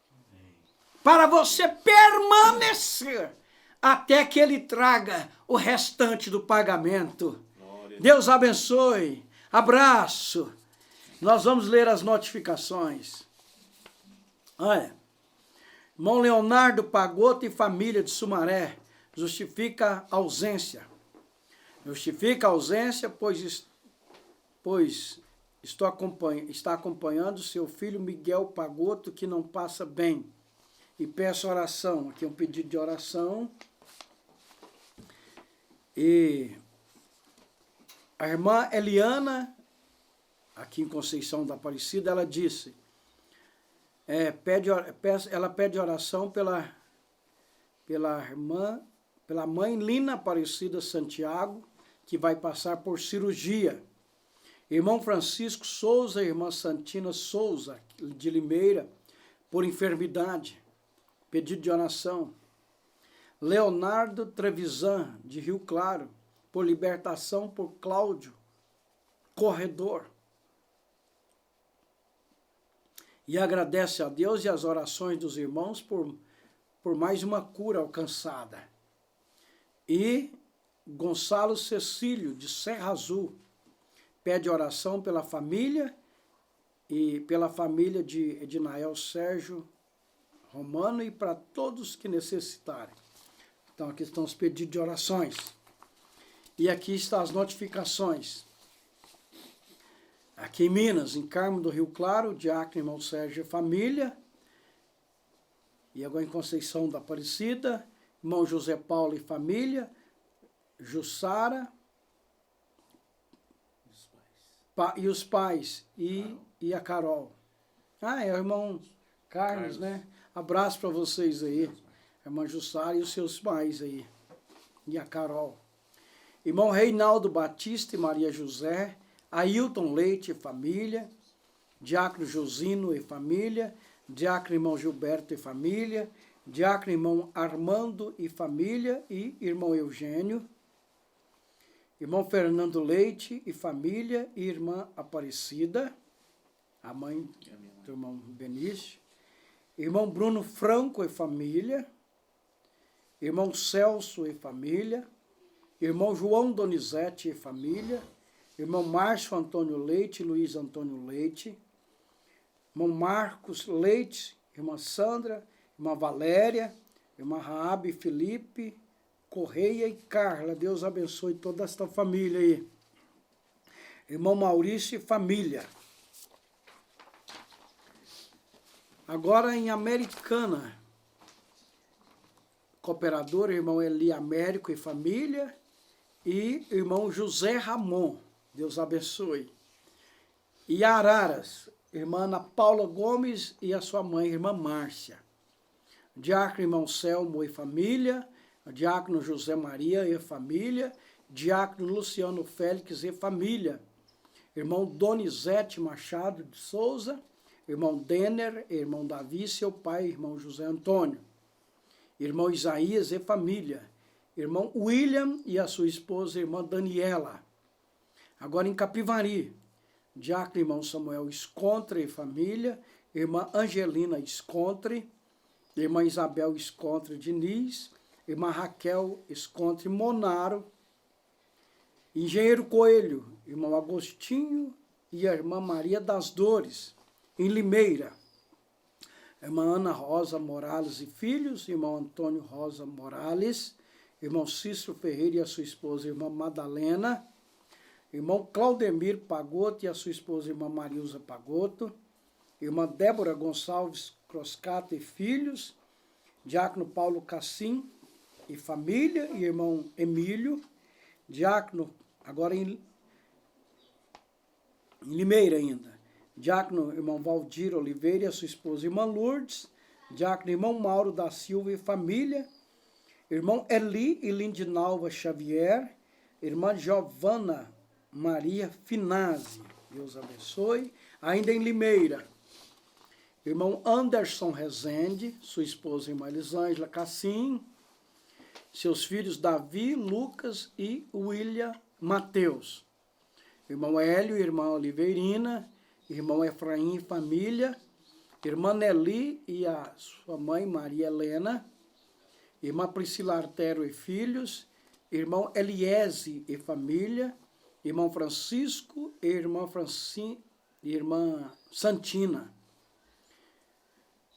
para você permanecer até que Ele traga o restante do pagamento. Deus abençoe. Abraço. Nós vamos ler as notificações. Olha. Irmão Leonardo Pagoto e família de Sumaré. Justifica a ausência. Justifica a ausência, pois está acompanhando seu filho Miguel Pagoto, que não passa bem. E peço oração. Aqui é um pedido de oração. E a irmã Eliana, aqui em Conceição da Aparecida, ela disse, ela pede oração pela mãe Lina Aparecida Santiago, que vai passar por cirurgia. Irmão Francisco Souza e irmã Santina Souza, de Limeira, por enfermidade. Pedido de oração. Leonardo Trevisan, de Rio Claro, por libertação por Cláudio Corredor. E agradece a Deus e as orações dos irmãos por mais uma cura alcançada. E Gonçalo Cecílio, de Serra Azul, pede oração pela família e pela família de Ednael Sérgio Romano e para todos que necessitarem. Então aqui estão os pedidos de orações. E aqui estão as notificações. Aqui em Minas, em Carmo do Rio Claro, diácono irmão Sérgio e família. E agora em Conceição da Aparecida, irmão José Paulo e família. Jussara. E os pais. E a Carol. Ah, é o irmão Carlos, né? Abraço para vocês aí. Irmã Jussara e os seus pais aí. E a Carol. Irmão Reinaldo Batista e Maria José. Ailton Leite e família, diácono Josino e família, diácono irmão Gilberto e família, diácono irmão Armando e família e irmão Eugênio, irmão Fernando Leite e família e irmã Aparecida, a mãe do irmão Benício, irmão Bruno Franco e família, irmão Celso e família, irmão João Donizete e família, irmão Márcio Antônio Leite, Luiz Antônio Leite, irmão Marcos Leite, irmã Sandra, irmã Valéria, irmã Raabe, Felipe, Correia e Carla. Deus abençoe toda esta família aí. Irmão Maurício e família. Agora em Americana, cooperador, irmão Eli Américo e família, e irmão José Ramon. Deus abençoe. E Araras, irmã Ana Paula Gomes e a sua mãe, irmã Márcia. Diácono irmão Selmo e família, diácono José Maria e família, diácono Luciano Félix e família, irmão Donizete Machado de Souza, irmão Denner, irmão Davi, seu pai, irmão José Antônio, irmão Isaías e família, irmão William e a sua esposa, irmã Daniela. Agora em Capivari, diácono irmão Samuel Escontre e família, irmã Angelina Escontre, irmã Isabel Escontre Diniz, irmã Raquel Escontre Monaro, engenheiro Coelho, irmão Agostinho e a irmã Maria das Dores, em Limeira, irmã Ana Rosa Morales e filhos, irmão Antônio Rosa Morales, irmão Cícero Ferreira e a sua esposa, irmã Madalena, irmão Claudemir Pagoto e a sua esposa, irmã Marilza Pagoto, irmã Débora Gonçalves Croscato e filhos, diácono Paulo Cassim, e família, e irmão Emílio, diácono, agora em Limeira ainda, diácono irmão Valdir Oliveira e a sua esposa irmã Lourdes, diácono irmão Mauro da Silva e família, irmão Eli e Lindinalva Xavier, irmã Giovana Maria Finazzi, Deus abençoe, ainda em Limeira, irmão Anderson Rezende, sua esposa irmã Elisângela Cassim, seus filhos Davi, Lucas e William Mateus, irmão Hélio e irmã Oliveirina, irmão Efraim e família, irmã Nelly e a sua mãe Maria Helena, irmã Priscila Artero e filhos, irmão Eliese e família, irmão Francisco e irmã Santina,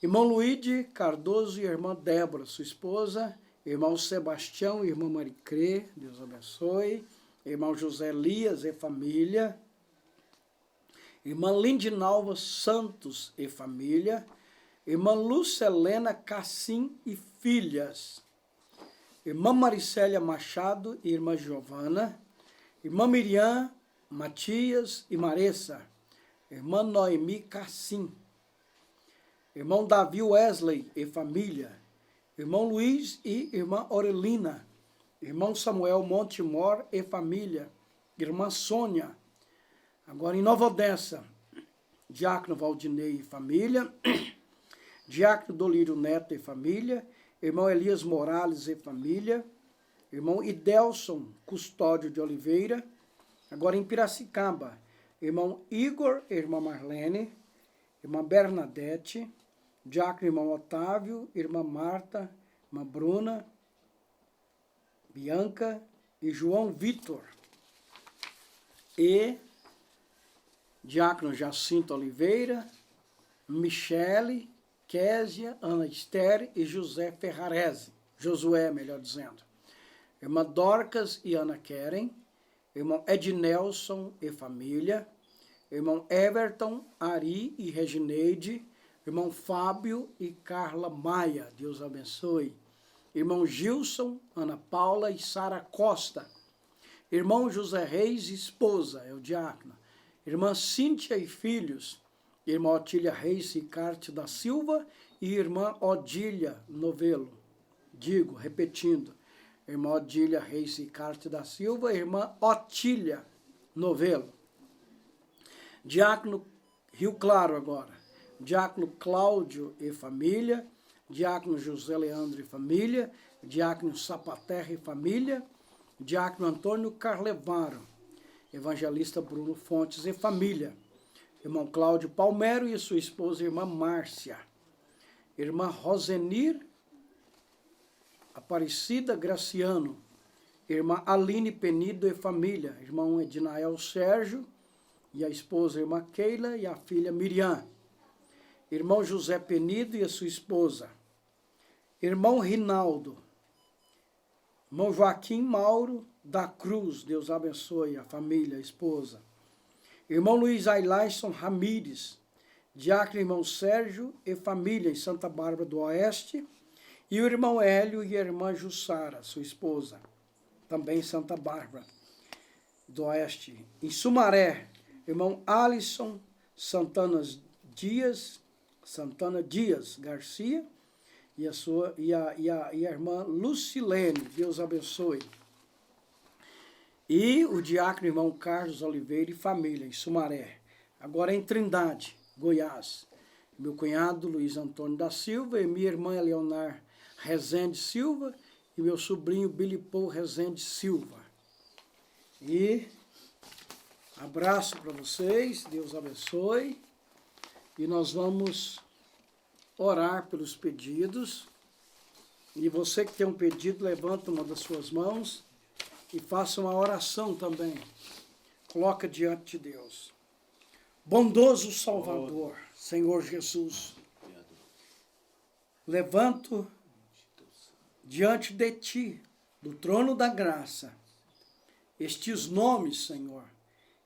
irmão Luíde Cardoso e irmã Débora, sua esposa, irmão Sebastião e irmã Maricrê, Deus abençoe, irmão José Elias e família, irmã Lindinalva Santos e família, irmã Lucelena Cassim e filhas, irmã Maricélia Machado e irmã Giovana, irmã Miriam, Matias e Maressa, irmã Noemi Cassim, irmão Davi Wesley e família, irmão Luiz e irmã Orelina, irmão Samuel Montemor e família, irmã Sônia, agora em Nova Odessa, diácono Valdinei e família, diácono Dolírio Neto e família, irmão Elias Morales e família, irmão Idelson Custódio de Oliveira, agora em Piracicaba, irmão Igor e irmã Marlene, irmã Bernadette, diácono irmão Otávio, irmã Marta, irmã Bruna, Bianca e João Vitor, e diácono Jacinto Oliveira, Michele, Késia, Ana Esther e José Ferrarese, Josué, melhor dizendo, irmã Dorcas e Ana Keren, irmão Ednelson e família, irmão Everton, Ari e Regineide, irmão Fábio e Carla Maia, Deus abençoe, irmão Gilson, Ana Paula e Sara Costa, irmão José Reis e esposa, é o diácono, irmã Cíntia e filhos, irmã Otília Reis Ricarte da Silva e irmã Odília Novelo, repetindo, irmã Odília Reis Ricarte da Silva, irmã Otília Novelo, diácono Rio Claro agora, diácono Cláudio e família, diácono José Leandro e família, diácono Sapaterra e família, diácono Antônio Carlevaro, evangelista Bruno Fontes e família, irmão Cláudio Palmero e sua esposa, irmã Márcia, irmã Rosenir Aparecida Graciano, irmã Aline Penido e família, irmão Edinael Sérgio e a esposa, irmã Keila e a filha Miriam, irmão José Penido e a sua esposa, irmão Rinaldo, irmão Joaquim Mauro da Cruz, Deus abençoe a família, a esposa, irmão Luiz Ailaison Ramires, diácono irmão Sérgio e família em Santa Bárbara do Oeste, e o irmão Hélio e a irmã Jussara, sua esposa, também em Santa Bárbara do Oeste. Em Sumaré, irmão Alisson Santana Dias Garcia e a irmã Lucilene, Deus abençoe. E o diácono irmão Carlos Oliveira e família, em Sumaré. Agora em Trindade, Goiás. Meu cunhado Luiz Antônio da Silva e minha irmã Leonar Rezende Silva e meu sobrinho Billy Paul Rezende Silva. E abraço para vocês, Deus abençoe. E nós vamos orar pelos pedidos. E você que tem um pedido, levanta uma das suas mãos e faça uma oração também. Coloca diante de Deus. Bondoso Salvador, Senhor Jesus, levanto diante de Ti, do trono da graça, estes nomes, Senhor,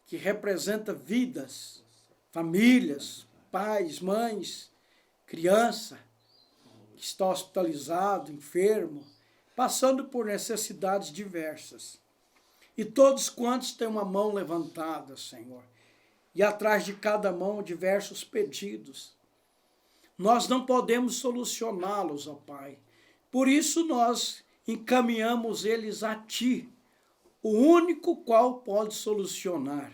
que representam vidas, famílias, pais, mães, criança, que está hospitalizado, enfermo, passando por necessidades diversas. E todos quantos têm uma mão levantada, Senhor, e atrás de cada mão diversos pedidos. Nós não podemos solucioná-los, ó Pai. Por isso nós encaminhamos eles a Ti, o único qual pode solucionar.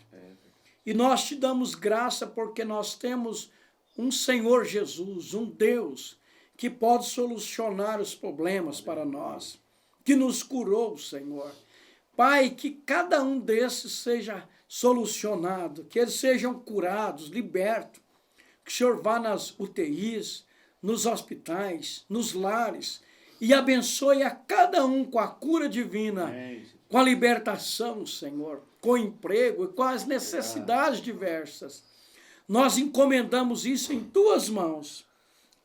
E nós te damos graça porque nós temos um Senhor Jesus, um Deus, que pode solucionar os problemas para nós, que nos curou, Senhor. Pai, que cada um desses seja solucionado, que eles sejam curados, libertos, que o Senhor vá nas UTIs, nos hospitais, nos lares, e abençoe a cada um com a cura divina, com a libertação, Senhor, com o emprego e com as necessidades diversas. Nós encomendamos isso em tuas mãos,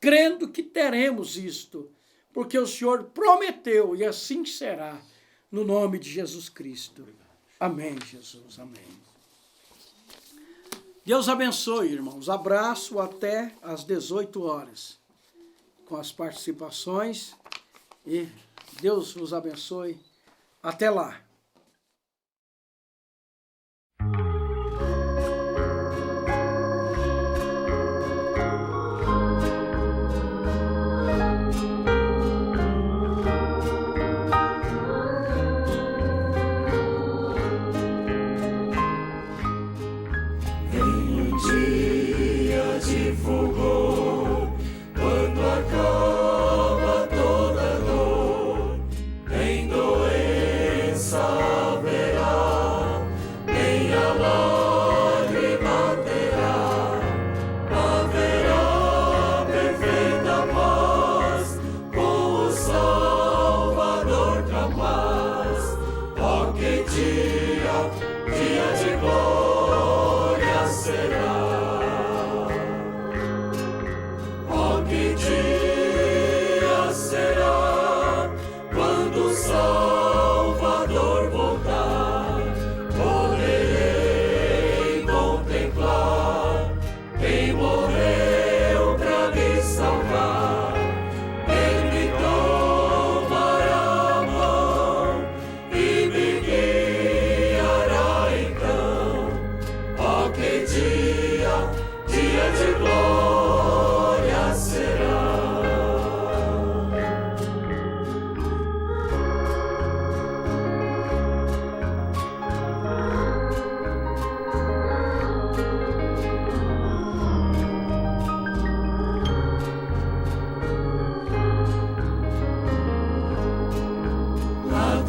crendo que teremos isto, porque o Senhor prometeu e assim será, no nome de Jesus Cristo. Amém, Jesus, amém. Deus abençoe, irmãos. Abraço até às 18 horas, com as participações, e Deus os abençoe. Até lá.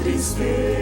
Tristeza